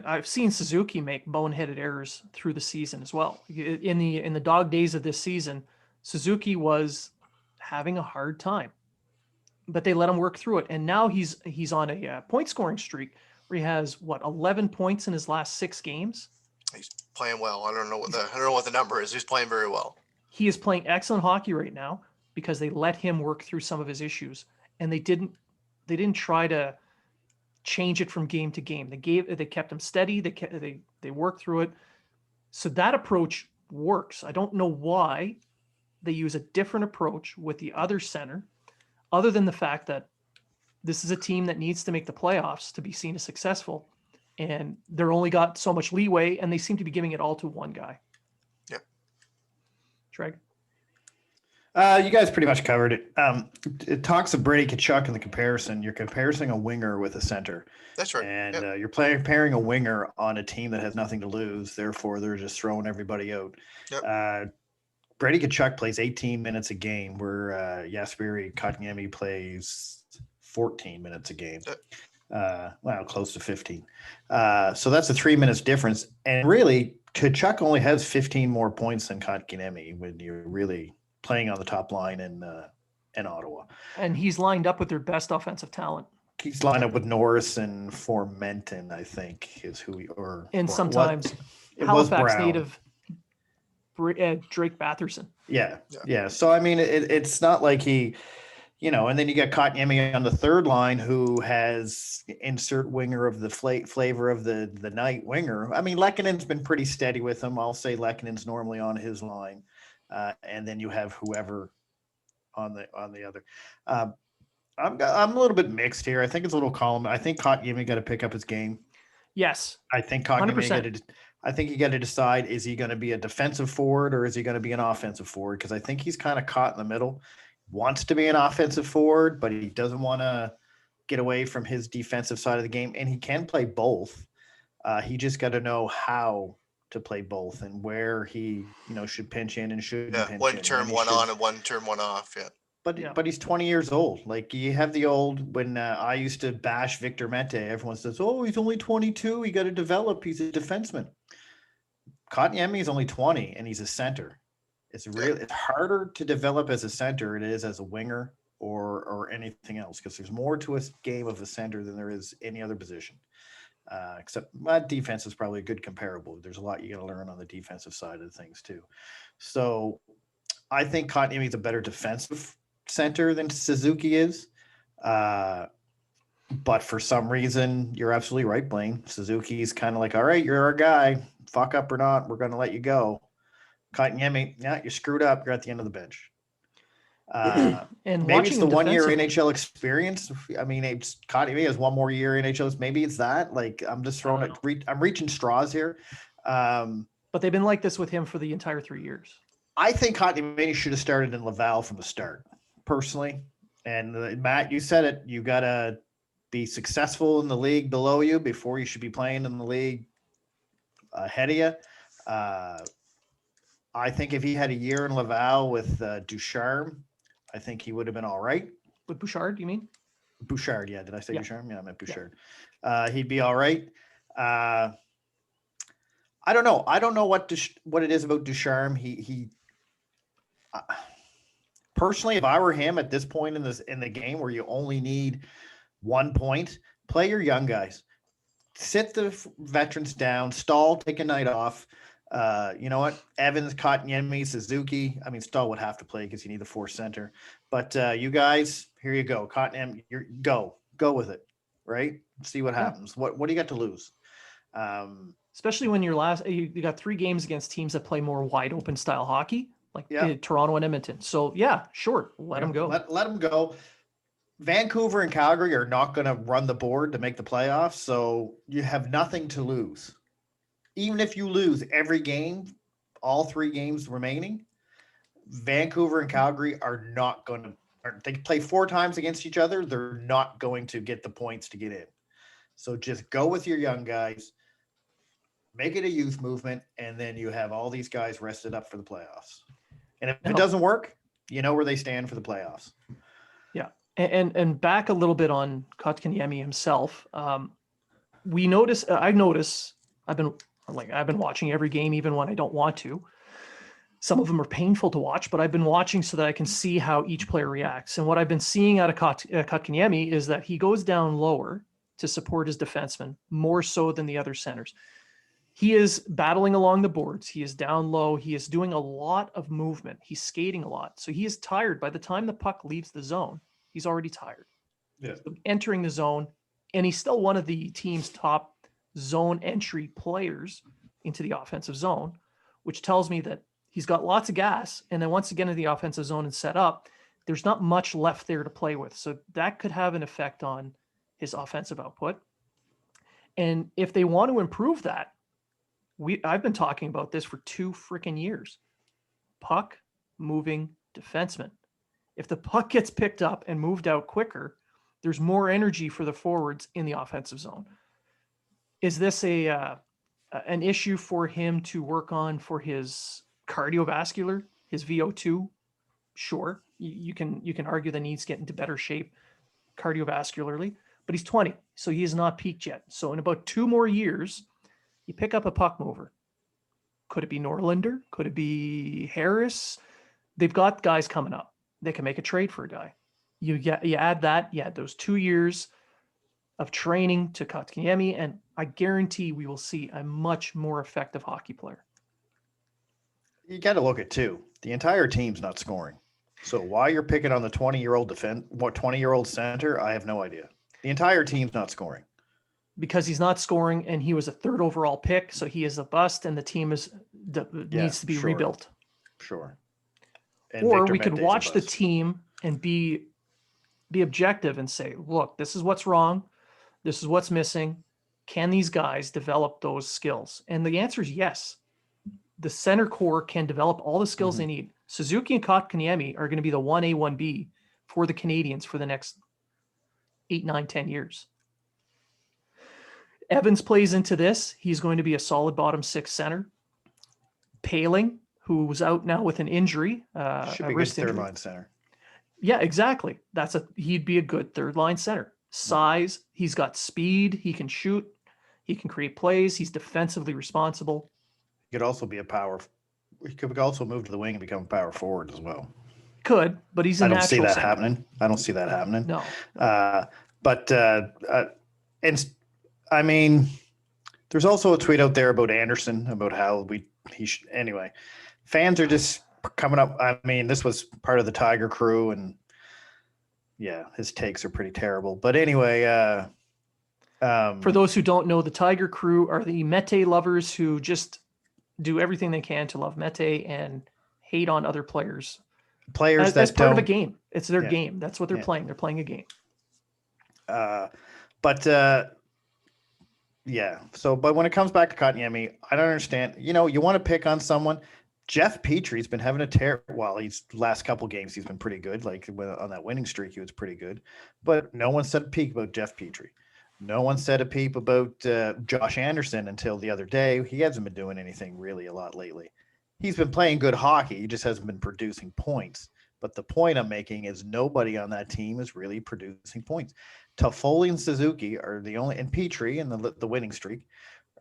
[SPEAKER 1] I've seen Suzuki make boneheaded errors through the season as well. In the dog days of this season, Suzuki was having a hard time, but they let him work through it. And now he's on a point scoring streak where he has 11 points in his last 6 games.
[SPEAKER 2] He's playing well. I don't know what the number is. He's playing very well.
[SPEAKER 1] He is playing excellent hockey right now because they let him work through some of his issues, and they didn't try to change it from game to game. They kept him steady. They worked through it. So that approach works. I don't know why they use a different approach with the other center, other than the fact that this is a team that needs to make the playoffs to be seen as successful, and they're only got so much leeway, and they seem to be giving it all to one guy.
[SPEAKER 2] Yep.
[SPEAKER 1] Treg?
[SPEAKER 3] You guys pretty much covered it. It talks of Brady Tkachuk in the comparison. You're comparing a winger with a center.
[SPEAKER 2] That's right.
[SPEAKER 3] And you're pairing a winger on a team that has nothing to lose. Therefore, they're just throwing everybody out.
[SPEAKER 2] Yep.
[SPEAKER 3] Brady Tkachuk plays 18 minutes a game, where Jesperi Kotkaniemi plays 14 minutes a game. Close to 15. So that's a 3 minutes difference. And really, Tkachuk only has 15 more points than Kotkaniemi when you're really playing on the top line in Ottawa.
[SPEAKER 1] And he's lined up with their best offensive talent.
[SPEAKER 3] He's lined up with Norris and Formenton, I think, is who
[SPEAKER 1] sometimes Halifax native Drake Batherson.
[SPEAKER 3] Yeah. So, I mean, it's not like he, and then you got Kotkaniemi on the third line, who has insert winger of the flavor of the night winger. I mean, Lekkonen's been pretty steady with him. I'll say Lekkonen's normally on his line. And then you have whoever on the other. I'm a little bit mixed here. I think it's a little column. I think Kotkaniemi got to pick up his game.
[SPEAKER 1] Yes.
[SPEAKER 3] I think Kotkaniemi I think you got to decide, is he going to be a defensive forward or is he going to be an offensive forward? Because I think he's kind of caught in the middle. Wants to be an offensive forward, but he doesn't want to get away from his defensive side of the game. And he can play both. He just got to know how to play both and where he, should pinch in and shouldn't pinch in.
[SPEAKER 2] One turn one on and one turn one off. Yeah.
[SPEAKER 3] But he's 20 years old. Like, you have the old, when I used to bash Victor Mete, everyone says, oh, he's only 22. He got to develop. He's a defenseman. Kotkaniemi is only 20 and he's a center. It's harder to develop as a center than it is as a winger or anything else, because there's more to a game of a center than there is any other position. Except my defense is probably a good comparable. There's a lot you got to learn on the defensive side of things too. So I think Kotkaniemi is a better defensive center than Suzuki is. But for some reason, you're absolutely right, Blaine. Suzuki's kind of like, all right, you're our guy. Fuck up or not, we're going to let you go. Kotkaniemi, yeah, you're screwed up. You're at the end of the bench.
[SPEAKER 1] And
[SPEAKER 3] Maybe
[SPEAKER 1] watching
[SPEAKER 3] it's the
[SPEAKER 1] him
[SPEAKER 3] 1 year
[SPEAKER 1] defensively-
[SPEAKER 3] NHL experience. I mean, Kotkaniemi has 1 more year NHL. Maybe it's that. Like, I'm just throwing it. I'm reaching straws here.
[SPEAKER 1] But they've been like this with him for the entire 3 years.
[SPEAKER 3] I think Kotkaniemi should have started in Laval from the start, personally. And Matt, you said it. You got to be successful in the league below you before you should be playing in the league ahead of you. I think if he had a year in Laval with Ducharme, I think he would have been all right.
[SPEAKER 1] With Bouchard, you mean?
[SPEAKER 3] Bouchard, yeah. Did I say
[SPEAKER 1] Yeah.
[SPEAKER 3] Ducharme? Yeah, I meant Bouchard. He'd be all right. I don't know. I don't know what it is about Ducharme. He personally, if I were him at this point in the game where you only need 1 point, play your young guys. Sit the veterans down. Stahl, take a night off. You know what? Evans, Kotkaniemi, Suzuki. I mean, Stahl would have to play because you need the fourth center. But you guys, here you go. Kotkaniemi, go with it, right? See what happens. What do you got to lose?
[SPEAKER 1] Especially when you got 3 games against teams that play more wide open style hockey, like Toronto and Edmonton. So yeah, sure, let them go.
[SPEAKER 3] Let them go. Vancouver and Calgary are not going to run the board to make the playoffs, so you have nothing to lose. Even if you lose every game, all 3 games remaining, Vancouver and Calgary are not going to. They play 4 times against each other. They're not going to get the points to get in. So just go with your young guys, make it a youth movement, and then you have all these guys rested up for the playoffs. And if it doesn't work, you know where they stand for the playoffs.
[SPEAKER 1] Yeah. And back a little bit on Kotkaniemi himself. I've been watching every game, even when I don't want to. Some of them are painful to watch, but I've been watching so that I can see how each player reacts. And what I've been seeing out of Kotkaniemi is that he goes down lower to support his defenseman more so than the other centers. He is battling along the boards. He is down low. He is doing a lot of movement. He's skating a lot. So he is tired. By the time the puck leaves the zone, he's already tired.
[SPEAKER 3] Yeah.
[SPEAKER 1] So entering the zone, and he's still one of the team's top zone entry players into the offensive zone, which tells me that he's got lots of gas. And then once again in the offensive zone and set up, there's not much left there to play with. So that could have an effect on his offensive output. And if they want to improve that, I've been talking about this for 2 freaking years. Puck moving defenseman. If the puck gets picked up and moved out quicker, there's more energy for the forwards in the offensive zone. Is this an issue for him to work on for his cardiovascular, his VO2? Sure. You can argue that he needs to get into better shape cardiovascularly, but he's 20, so he is not peaked yet. So in about 2 more years, you pick up a puck mover. Could it be Norlinder? Could it be Harris? They've got guys coming up. They can make a trade for a guy. You add that, those 2 years of training to Kotkaniemi, and I guarantee we will see a much more effective hockey player.
[SPEAKER 3] You got to look at 2. The entire team's not scoring. So why you're picking on the 20-year-old center, I have no idea. The entire team's not scoring.
[SPEAKER 1] Because he's not scoring, and he was a 3rd overall pick, so he is a bust, and the team needs to be rebuilt.
[SPEAKER 3] Sure. And
[SPEAKER 1] or
[SPEAKER 3] Victor
[SPEAKER 1] we could
[SPEAKER 3] Mente's a
[SPEAKER 1] watch the
[SPEAKER 3] bust.
[SPEAKER 1] team and be objective and say, look, this is what's wrong. This is what's missing. Can these guys develop those skills? And the answer is yes. The center core can develop all the skills they need. Suzuki and Kotkaniemi are going to be the 1A, 1B for the Canadians for the next 8, 9, 10 years. Evans plays into this. He's going to be a solid bottom 6 center. Paling, who was out now with an injury,
[SPEAKER 3] Should be
[SPEAKER 1] a
[SPEAKER 3] a good
[SPEAKER 1] wrist
[SPEAKER 3] third
[SPEAKER 1] injury.
[SPEAKER 3] line center.
[SPEAKER 1] Yeah, exactly. He'd be a good 3rd line center. Size, he's got speed, he can shoot, he can create plays, he's defensively responsible.
[SPEAKER 3] He could also be he could also move to the wing and become a power forward as well.
[SPEAKER 1] Could, but he's a
[SPEAKER 3] I don't
[SPEAKER 1] natural
[SPEAKER 3] see that
[SPEAKER 1] center.
[SPEAKER 3] happening. I don't see that happening.
[SPEAKER 1] No.
[SPEAKER 3] And I mean, there's also a tweet out there about Anderson, about how anyway, fans are just coming up. I mean, this was part of the Tiger crew, and yeah, his takes are pretty terrible. But anyway,
[SPEAKER 1] for those who don't know, the Tiger crew are the Mete lovers who just do everything they can to love Mete and hate on other players
[SPEAKER 3] Players
[SPEAKER 1] as
[SPEAKER 3] that
[SPEAKER 1] part of a
[SPEAKER 3] don't.
[SPEAKER 1] game. It's their
[SPEAKER 3] Yeah.
[SPEAKER 1] game. That's what they're
[SPEAKER 3] Yeah.
[SPEAKER 1] playing. They're playing a game.
[SPEAKER 3] But yeah. So, but when it comes back to Kotkaniemi, I don't understand. You know, you want to pick on someone. Jeff Petry's been having a tear. Well, he's last couple games he's been pretty good. Like on that winning streak, he was pretty good. But no one said a peep about Jeff Petry. No one said a peep about Josh Anderson until the other day. He hasn't been doing anything really a lot lately. He's been playing good hockey. He just hasn't been producing points. But the point I'm making is nobody on that team is really producing points. Toffoli and Suzuki are the only, and Petry and the winning streak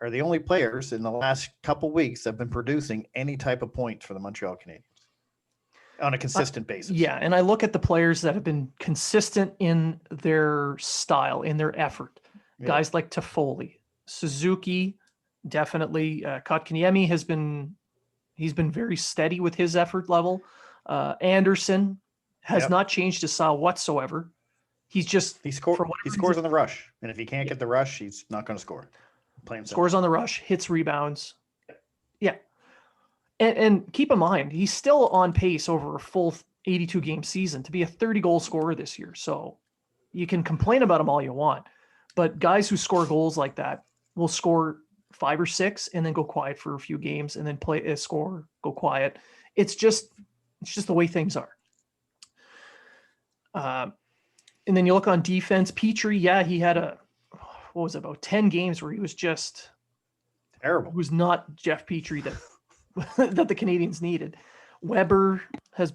[SPEAKER 3] are the only players in the last couple weeks that have been producing any type of points for the Montreal Canadiens on a consistent basis.
[SPEAKER 1] Yeah, and I look at the players that have been consistent in their style, in their effort.
[SPEAKER 3] Yeah.
[SPEAKER 1] Guys like Toffoli, Suzuki, definitely. Kotkaniemi he's been very steady with his effort level. Anderson has not changed his style whatsoever. He
[SPEAKER 3] scores on the rush, and if he can't get the rush, he's not going to score.
[SPEAKER 1] Scores on the rush, hits rebounds. Yeah. And keep in mind, he's still on pace over a full 82 game season to be a 30 goal scorer this year. So you can complain about him all you want, but guys who score goals like that will score 5 or 6 and then go quiet for a few games and then go quiet. It's just the way things are. And then you look on defense, Petry. Yeah, he had about 10 games where he was just
[SPEAKER 3] terrible.
[SPEAKER 1] It was not Jeff Petry that the Canadians needed. Weber has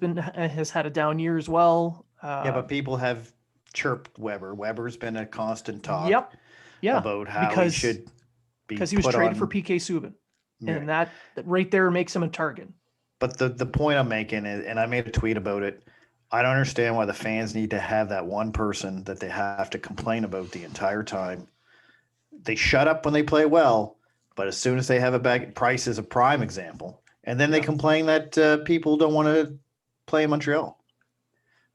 [SPEAKER 1] had a down year as well.
[SPEAKER 3] But people have chirped Weber. Weber's been a constant talk.
[SPEAKER 1] Yeah,
[SPEAKER 3] about how he should be
[SPEAKER 1] because he was traded for PK Subban, and that right there makes him a target.
[SPEAKER 3] But the point I'm making is, and I made a tweet about it, I don't understand why the fans need to have that one person that they have to complain about the entire time. They shut up when they play well, but as soon as they have a back, Price is a prime example, and then they complain that people don't want to play in Montreal.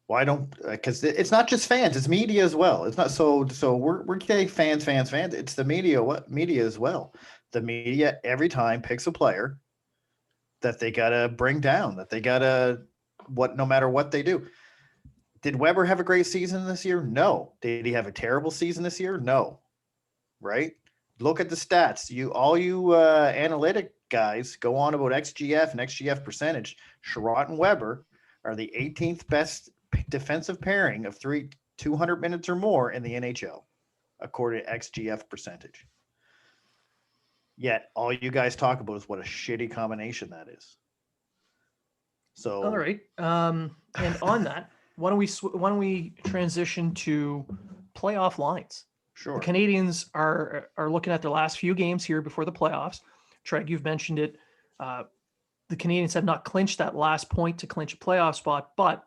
[SPEAKER 3] Why don't? Because it's not just fans; it's media as well. It's not so we're saying fans. It's the media. What media as well? The media every time picks a player that they gotta bring down. That they gotta no matter what they do. Did Weber have a great season this year? No. Did he have a terrible season this year? No. Right? Look at the stats. All you analytic guys go on about XGF and XGF percentage. Sherratt and Weber are the 18th best defensive pairing of 200 minutes or more in the NHL, according to XGF percentage. Yet all you guys talk about is what a shitty combination that is. So
[SPEAKER 1] all right, and on that, why don't we transition to playoff lines?
[SPEAKER 3] Sure.
[SPEAKER 1] The Canadians are looking at their last few games here before the playoffs. Treg, you've mentioned it. The Canadians have not clinched that last point to clinch a playoff spot, but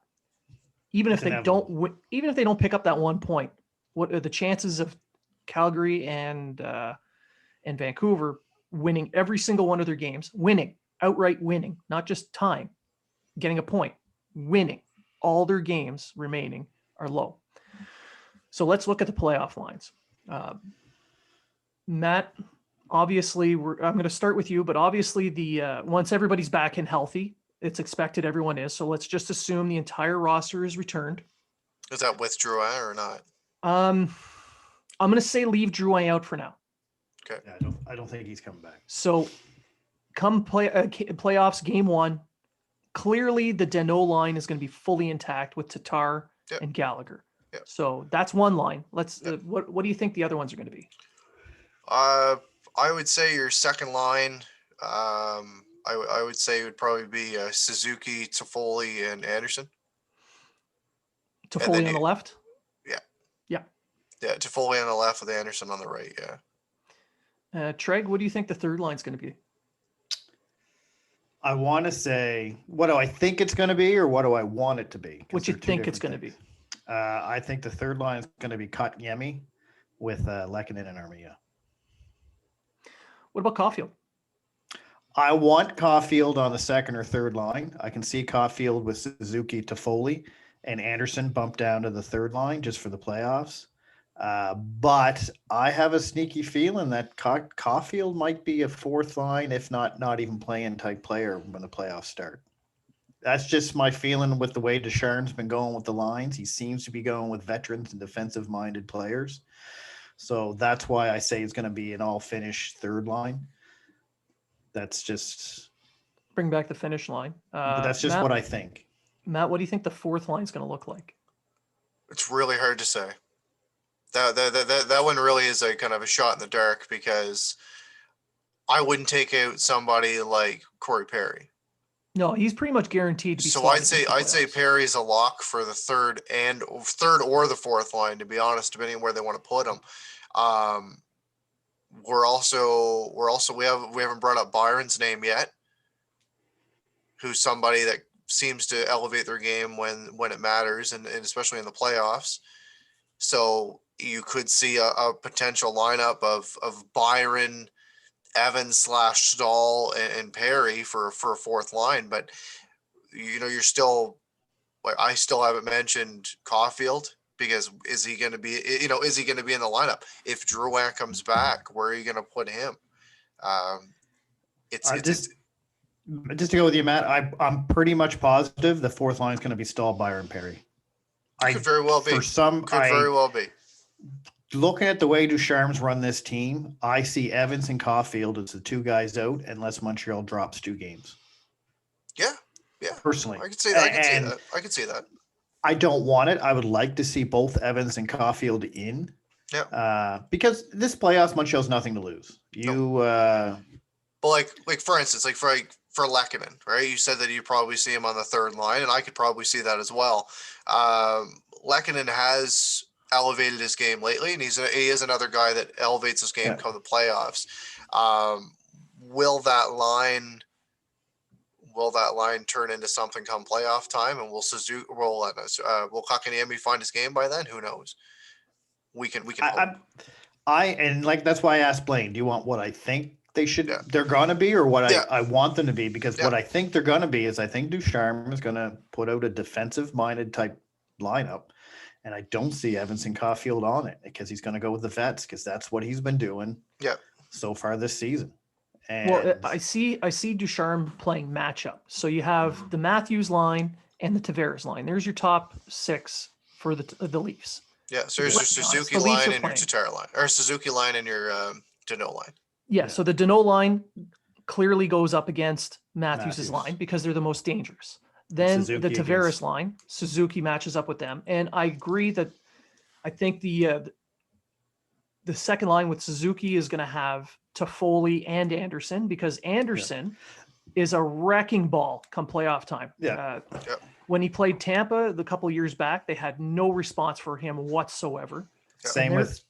[SPEAKER 1] even if they don't pick up that 1 point, what are the chances of Calgary and Vancouver winning every single one of their games, outright winning, not just tying, getting a point, winning all their games remaining are low. So let's look at the playoff lines. Matt, obviously, I'm going to start with you, but obviously once everybody's back and healthy, it's expected everyone is. So let's just assume the entire roster is returned.
[SPEAKER 2] Is that with Drouin or not?
[SPEAKER 1] I'm going to say leave Drouin out for now.
[SPEAKER 2] Okay.
[SPEAKER 3] Yeah, I don't think he's coming back.
[SPEAKER 1] So come playoffs, game 1, clearly the Danault line is going to be fully intact with Tatar and Gallagher.
[SPEAKER 2] Yep.
[SPEAKER 1] So that's one line. Let's. What do you think the other ones are going to be?
[SPEAKER 2] I would say your second line. I would say it would probably be Suzuki, Toffoli, and Anderson.
[SPEAKER 1] Toffoli on the left.
[SPEAKER 2] Yeah, Toffoli on the left with Anderson on the right. Yeah.
[SPEAKER 1] Treg, what do you think the third line's going to be?
[SPEAKER 3] I want to say, what do I think it's going to be, or what do I want it to be?
[SPEAKER 1] What you think it's going to be?
[SPEAKER 3] I think the third line is going to be Kotkaniemi with Lehkonen and Armia.
[SPEAKER 1] What about Caulfield?
[SPEAKER 3] I want Caulfield on the second or third line. I can see Caulfield with Suzuki, Toffoli, and Anderson bumped down to the third line just for the playoffs. But I have a sneaky feeling that Caulfield might be a fourth line, if not even playing type player when the playoffs start. That's just my feeling with the way Ducharme's been going with the lines. He seems to be going with veterans and defensive-minded players. So that's why I say it's going to be an all-Finnish third line. That's just
[SPEAKER 1] Bring back the finish line. Matt,
[SPEAKER 3] what I think.
[SPEAKER 1] Matt, what do you think the fourth line is going to look like?
[SPEAKER 2] It's really hard to say. That one really is a kind of a shot in the dark because I wouldn't take out somebody like Corey Perry.
[SPEAKER 1] No, he's pretty much guaranteed to be.
[SPEAKER 2] So I'd say Perry's a lock for the third or the fourth line, to be honest, depending on where they want to put him. We haven't brought up Byron's name yet, who's somebody that seems to elevate their game when it matters, and especially in the playoffs. So you could see a potential lineup of Byron, Evans / Stahl, and Perry for a fourth line. But you're still, like, I still haven't mentioned Caulfield, because is he going to be in the lineup if Drouin comes back? Where are you going to put him?
[SPEAKER 3] Just to go with you, Matt, I'm pretty much positive the fourth line is going to be Stahl, Byron, Perry.
[SPEAKER 2] Could very well be. Very well be.
[SPEAKER 3] Looking at the way Ducharme's run this team, I see Evans and Caulfield as the two guys out unless Montreal drops 2 games.
[SPEAKER 2] Yeah.
[SPEAKER 3] Personally,
[SPEAKER 2] I could see that. I could see that.
[SPEAKER 3] I don't want it. I would like to see both Evans and Caulfield in.
[SPEAKER 2] Yeah.
[SPEAKER 3] Because this playoffs, Montreal's nothing to lose.
[SPEAKER 2] But like for instance, like for Lehkonen, right? You said that you probably see him on the third line, and I could probably see that as well. Lehkonen has elevated his game lately, and he is another guy that elevates his game come the playoffs. Will that line turn into something come playoff time? And will Kotkaniemi find his game by then? Who knows? We can hope.
[SPEAKER 3] That's why I asked Blaine, do you want what I think they're gonna be, or what I want them to be? Because what I think they're gonna be is, I think Ducharme is gonna put out a defensive minded type lineup. And I don't see Evans and Caulfield on it, because he's going to go with the vets, because that's what he's been doing so far this season. And
[SPEAKER 1] I see Ducharme playing matchup. So you have the Matthews line and the Tavares line. There's your top 6 for the Leafs.
[SPEAKER 2] Yeah, so there's your Suzuki line and your Tatar line, or Suzuki line and your Danault line.
[SPEAKER 1] Yeah, so the Danault line clearly goes up against Matthews' line because they're the most dangerous. Then the Tavares line, Suzuki matches up with them. And I agree that I think the second line with Suzuki is going to have Toffoli and Anderson, because Anderson is a wrecking ball come playoff time. When he played Tampa the couple of years back, they had no response for him whatsoever.
[SPEAKER 3] Same with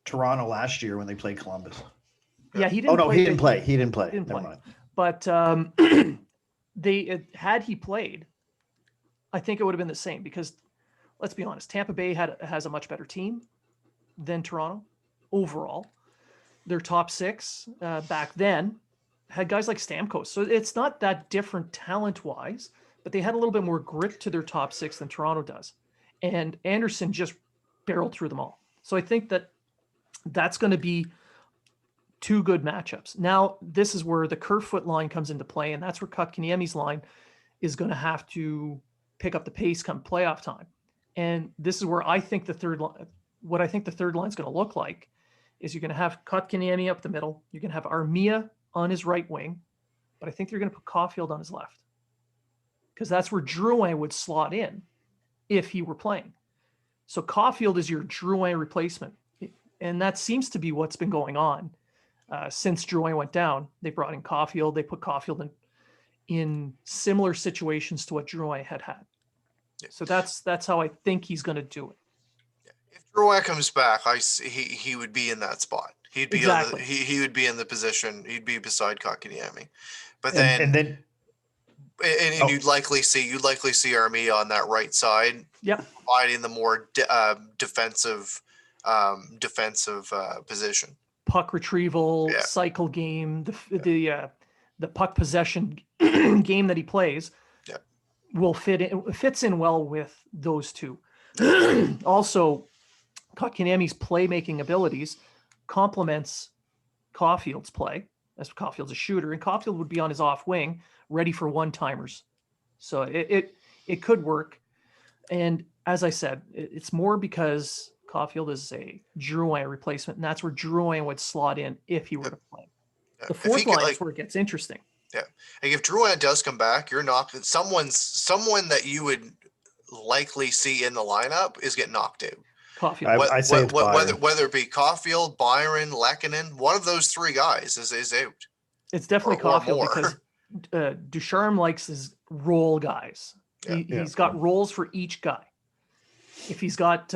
[SPEAKER 3] Toronto last year when they played Columbus.
[SPEAKER 1] Yeah, he didn't play.
[SPEAKER 3] He didn't play. Never mind.
[SPEAKER 1] But had he played, I think it would have been the same, because let's be honest, Tampa Bay has a much better team than Toronto overall. Their top 6 back then had guys like Stamkos. So it's not that different talent-wise, but they had a little bit more grit to their top 6 than Toronto does. And Anderson just barreled through them all. So I think that's going to be 2 good matchups. Now, this is where the Kerfoot line comes into play, and that's where Kotkaniemi's line is going to have to pick up the pace come playoff time. And this is where I think the third line is going to look like is you're going to have Kotkaniemi up the middle. You're going to have Armia on his right wing, but I think they're going to put Caulfield on his left, because that's where Drouin would slot in if he were playing. So Caulfield is your Drouin replacement. And that seems to be what's been going on since Drouin went down. They brought in Caulfield. They put Caulfield in similar situations to what Drouin had. So that's how I think he's going to do it.
[SPEAKER 2] If Drouin comes back, he would be in that spot. He'd be he would be in the position. He'd be beside Kotkaniemi. But then you'd likely see Armia on that right side, providing the more defensive position.
[SPEAKER 1] Puck retrieval, cycle game, the puck possession game that he plays fits in well with those two. Also, Kotkaniemi's playmaking abilities complements Caulfield's play, as Caulfield's a shooter, and Caulfield would be on his off wing, ready for one-timers. So it could work. And as I said, it's more because Caulfield is a Drouin replacement, and that's where Drouin would slot in if he were to play.
[SPEAKER 2] Yeah.
[SPEAKER 1] The
[SPEAKER 2] If he
[SPEAKER 1] fourth
[SPEAKER 2] could,
[SPEAKER 1] line is where it gets interesting.
[SPEAKER 2] Yeah, like if Drouin does come back, you're not someone that you would likely see in the lineup is getting knocked out.
[SPEAKER 1] Caulfield.
[SPEAKER 3] I say it's Byron.
[SPEAKER 2] Whether it be Caulfield, Byron, Lehkonen, one of those three guys is out.
[SPEAKER 1] It's definitely
[SPEAKER 2] or
[SPEAKER 1] Caulfield
[SPEAKER 2] more.
[SPEAKER 1] because Ducharme likes his role guys. He's got roles for each guy. If he's got,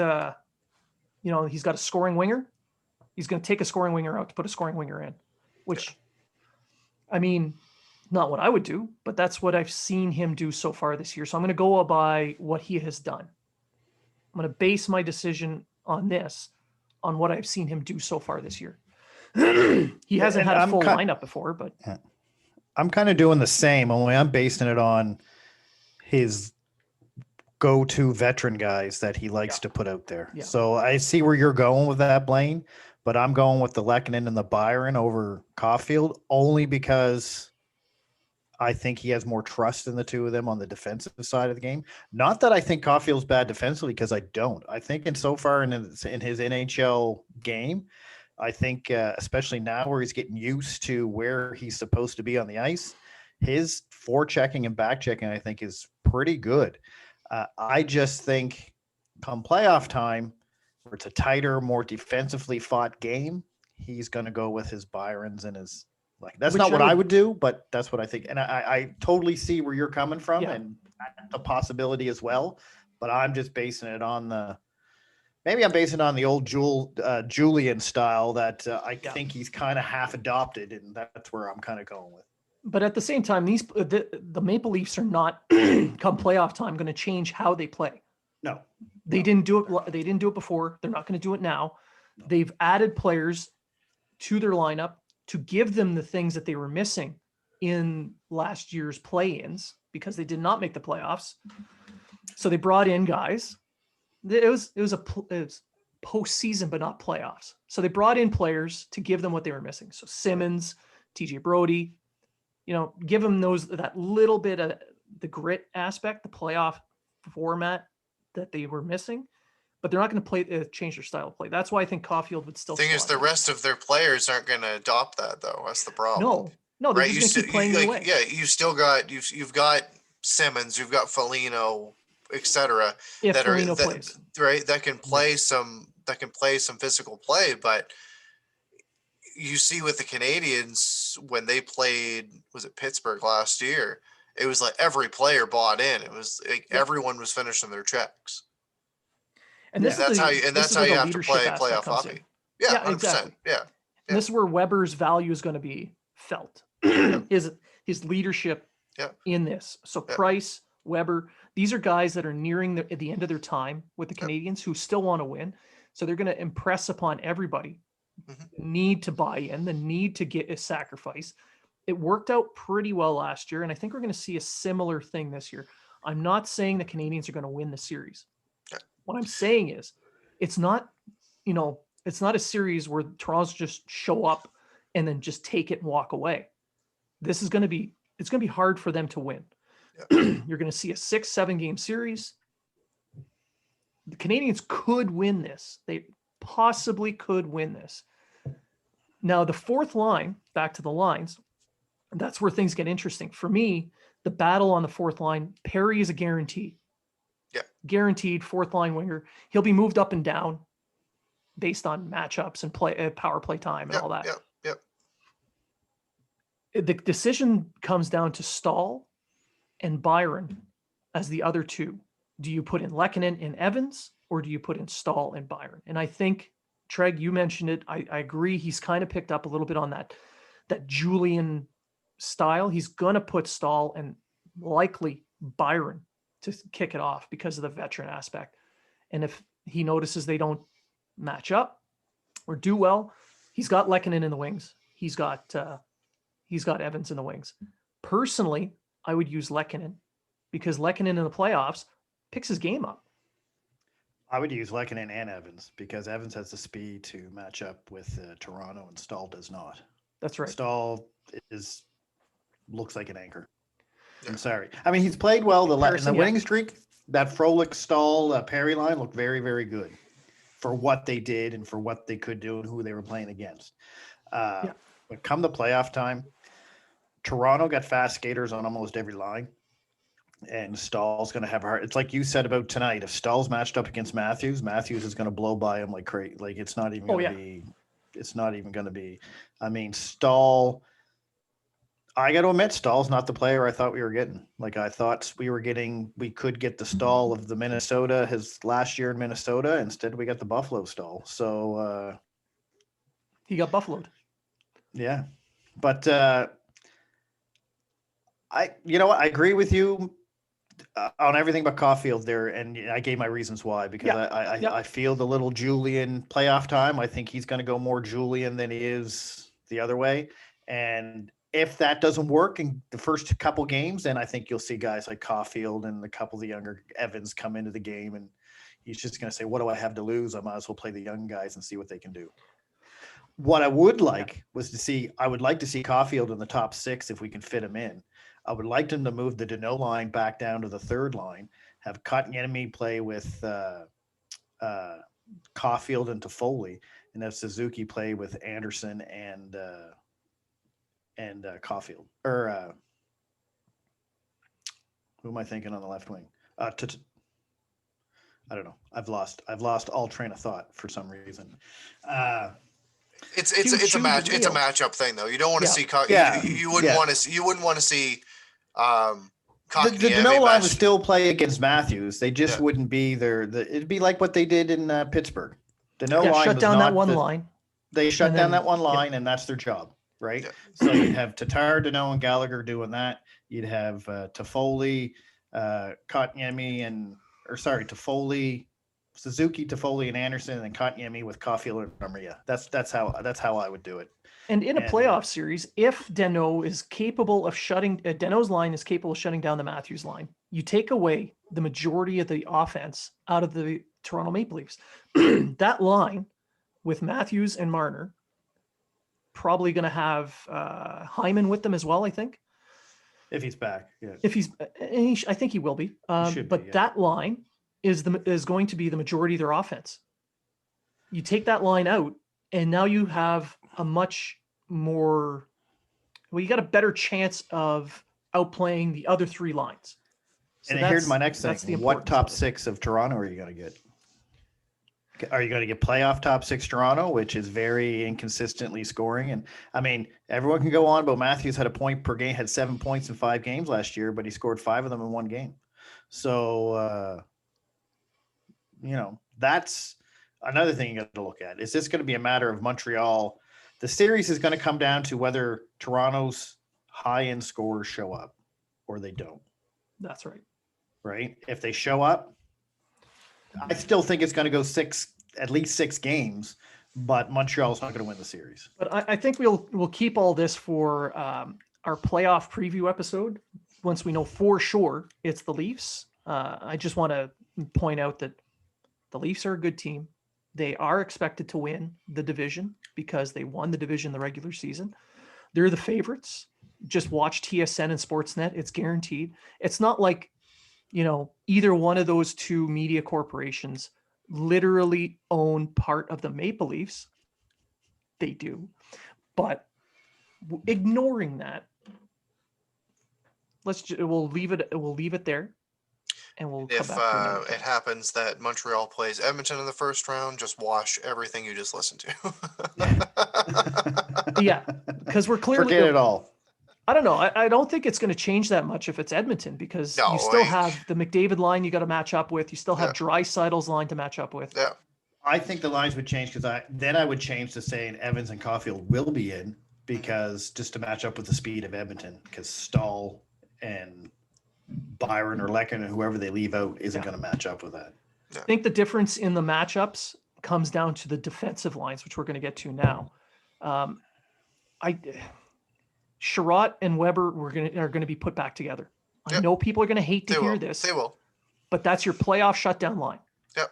[SPEAKER 1] he's got a scoring winger, he's going to take a scoring winger out to put a scoring winger in, which, I mean, not what I would do, but that's what I've seen him do so far this year. So I'm going to go by what he has done. I'm going to base my decision on what I've seen him do so far this year. He hasn't had a full lineup before, but
[SPEAKER 3] I'm kind of doing the same, only I'm basing it on his go-to veteran guys that he likes to put out there.
[SPEAKER 1] Yeah.
[SPEAKER 3] So I see where you're going with that, Blaine, but I'm going with the Lehkonen and the Byron over Caulfield only because I think he has more trust in the two of them on the defensive side of the game. Not that I think Caulfield's bad defensively, because I don't. I think so far in his NHL game, I think especially now where he's getting used to where he's supposed to be on the ice, his forechecking and backchecking, I think, is pretty good. I just think come playoff time, where it's a tighter, more defensively fought game, he's going to go with his Byrons and his that's not what I would do, but that's what I think. And I totally see where you're coming from and the possibility as well. But I'm just basing it on the old Julian style that I think he's kind of half adopted, and that's where I'm kind of going with.
[SPEAKER 1] But at the same time, the Maple Leafs are not come playoff time going to change how they play.
[SPEAKER 3] No,
[SPEAKER 1] they didn't do it. They didn't do it before. They're not going to do it now. No. They've added players to their lineup to give them the things that they were missing in last year's play-ins because they did not make the playoffs. So they brought in guys. It was postseason, but not playoffs. So they brought in players to give them what they were missing. So Simmons, TJ Brody, give them that little bit of the grit aspect, the playoff format that they were missing. But they're not going to change their style of play. That's why I think Caulfield would still.
[SPEAKER 2] The thing is, the rest of their players aren't going to adopt that, though. That's the problem.
[SPEAKER 1] No, they're just going to keep playing their way.
[SPEAKER 2] Yeah, you've got Simmons, you've got Foligno, etc. That can play some physical play. But you see with the Canadians when they played, was it Pittsburgh last year? It was like every player bought in. It was like everyone was finishing their checks.
[SPEAKER 1] And that's how you
[SPEAKER 2] have to play playoff hockey. Yeah, 100%.
[SPEAKER 1] Exactly.
[SPEAKER 2] Yeah.
[SPEAKER 1] And this is where Weber's value is going to be felt. his leadership in this. So Price, Weber, these are guys that are nearing at the end of their time with the Canadians who still want to win. So they're going to impress upon everybody the need to buy in, the need to get a sacrifice. It worked out pretty well last year, and I think we're going to see a similar thing this year. I'm not saying the Canadians are going to win the series. What I'm saying is it's not a series where Toronto's just show up and then just take it and walk away. It's going to be hard for them to win. Yeah. You're going to see a 6-7 game series. The Canadians could win this. They possibly could win this. Now, the fourth line, back to the lines, that's where things get interesting. For me, the battle on the fourth line, Perry is a guarantee.
[SPEAKER 2] Yeah.
[SPEAKER 1] Guaranteed fourth line winger. He'll be moved up and down based on matchups and power play time and all that. The decision comes down to Stahl and Byron as the other two. Do you put in Lehkonen and Evans, or do you put in Stahl and Byron? And I think, Treg, you mentioned it. I agree. He's kind of picked up a little bit on that Julian style. He's going to put Stahl and likely Byron to kick it off because of the veteran aspect. And if he notices they don't match up or do well, he's got Lehkonen in the wings. He's got Evans in the wings. Personally, I would use Lehkonen because Lehkonen in the playoffs picks his game up.
[SPEAKER 3] I would use Lehkonen and Evans because Evans has the speed to match up with Toronto, and Stahl does not.
[SPEAKER 1] That's right.
[SPEAKER 3] Stahl looks like an anchor.
[SPEAKER 2] Yeah.
[SPEAKER 3] I'm sorry. I mean, he's played well. In the
[SPEAKER 1] Comparison, yeah.
[SPEAKER 3] winning streak, that Frolik, Stahl, Perry line looked very, very good for what they did and for what they could do and who they were playing against.
[SPEAKER 1] Yeah.
[SPEAKER 3] But come the playoff time, Toronto got fast skaters on almost every line. And Stahl's going to have a hard. It's like you said about tonight. If Stahl's matched up against Matthews, Matthews is going to blow by him like crazy. Like it's not even going to be. It's not even going to be. I mean, Stahl. I got to admit, Stahl's not the player I thought we were getting. Like I thought we could get the Stahl of the Minnesota his last year in Minnesota. Instead, we got the Buffalo Stahl. So
[SPEAKER 1] he got buffaloed.
[SPEAKER 3] Yeah, but I agree with you. On everything but Caulfield there, and I gave my reasons why, because I feel the little Julian playoff time. I think he's going to go more Julian than he is the other way. And if that doesn't work in the first couple games, then I think you'll see guys like Caulfield and a couple of the younger Evans come into the game, and he's just going to say, what do I have to lose? I might as well play the young guys and see what they can do. What I would like I would like to see Caulfield in the top 6 if we can fit him in. I would like them to move the Deneau line back down to the 3rd line, have Kotkaniemi play with Caulfield and Toffoli, and have Suzuki play with Anderson and Caulfield. Or who am I thinking on the left wing? I don't know. I've lost all train of thought for some reason.
[SPEAKER 2] It's a matchup thing though. You don't want to see you wouldn't want to see
[SPEAKER 3] the Deneau line would still play against Matthews. They just wouldn't be there. It'd be like what they did in Pittsburgh. Deneau line
[SPEAKER 1] shut down that one line.
[SPEAKER 3] They shut down that one line, and that's their job, right? Yeah. So you'd have Tatar, Deneau, and Gallagher doing that. You'd have Toffoli, Kotkaniemi, Toffoli, Suzuki, Toffoli, and Anderson, and Kotkaniemi with Caulfield and Maria. That's how I would do it.
[SPEAKER 1] And in a playoff series, if Deneau is capable of Deneau's line is capable of shutting down the Matthews line, you take away the majority of the offense out of the Toronto Maple Leafs. That line with Matthews and Marner probably going to have Hyman with them as well, I think.
[SPEAKER 3] If he's back, yeah.
[SPEAKER 1] I think he will be. That line is going to be the majority of their offense. You take that line out, and now you have a much more, you got a better chance of outplaying the other 3 lines.
[SPEAKER 3] So and here's my next thing. What top 6 of Toronto are you going to get? Are you going to get playoff top 6 Toronto, which is very inconsistently scoring? And I mean, everyone can go on about Matthews had a point per game, had 7 points in 5 games last year, but he scored 5 of them in 1 game. So, that's another thing you got to look at. Is this going to be a matter of Montreal? The series is going to come down to whether Toronto's high-end scorers show up or they don't.
[SPEAKER 1] That's right.
[SPEAKER 3] Right? If they show up, I still think it's going to go at least 6 games, but Montreal's not going to win the series.
[SPEAKER 1] But I think we'll keep all this for our playoff preview episode. Once we know for sure it's the Leafs, I just want to point out that the Leafs are a good team. They are expected to win the division because they won the division the regular season. They're the favorites. Just watch TSN and Sportsnet. It's guaranteed. It's not like, either one of those 2 media corporations literally own part of the Maple Leafs. They do. But ignoring that, we'll leave it there. And we'll come back
[SPEAKER 2] if it happens that Montreal plays Edmonton in the first round, just wash everything you just listened to.
[SPEAKER 1] Yeah, because we're clearly
[SPEAKER 3] forget it all.
[SPEAKER 1] I don't know. I don't think it's going to change that much if it's Edmonton, because you still have the McDavid line you got to match up with. You still have Draisaitl's line to match up with.
[SPEAKER 2] Yeah,
[SPEAKER 3] I think the lines would change because I would change to saying Evans and Caulfield will be in, because just to match up with the speed of Edmonton, because Stahl and Byron or Lehkonen or whoever they leave out isn't going to match up with that.
[SPEAKER 1] I think the difference in the matchups comes down to the defensive lines, which we're going to get to now. Sherratt and Weber are going to be put back together. I know people are going to hate to hear this.
[SPEAKER 2] They will.
[SPEAKER 1] But that's your playoff shutdown line.
[SPEAKER 2] Yep.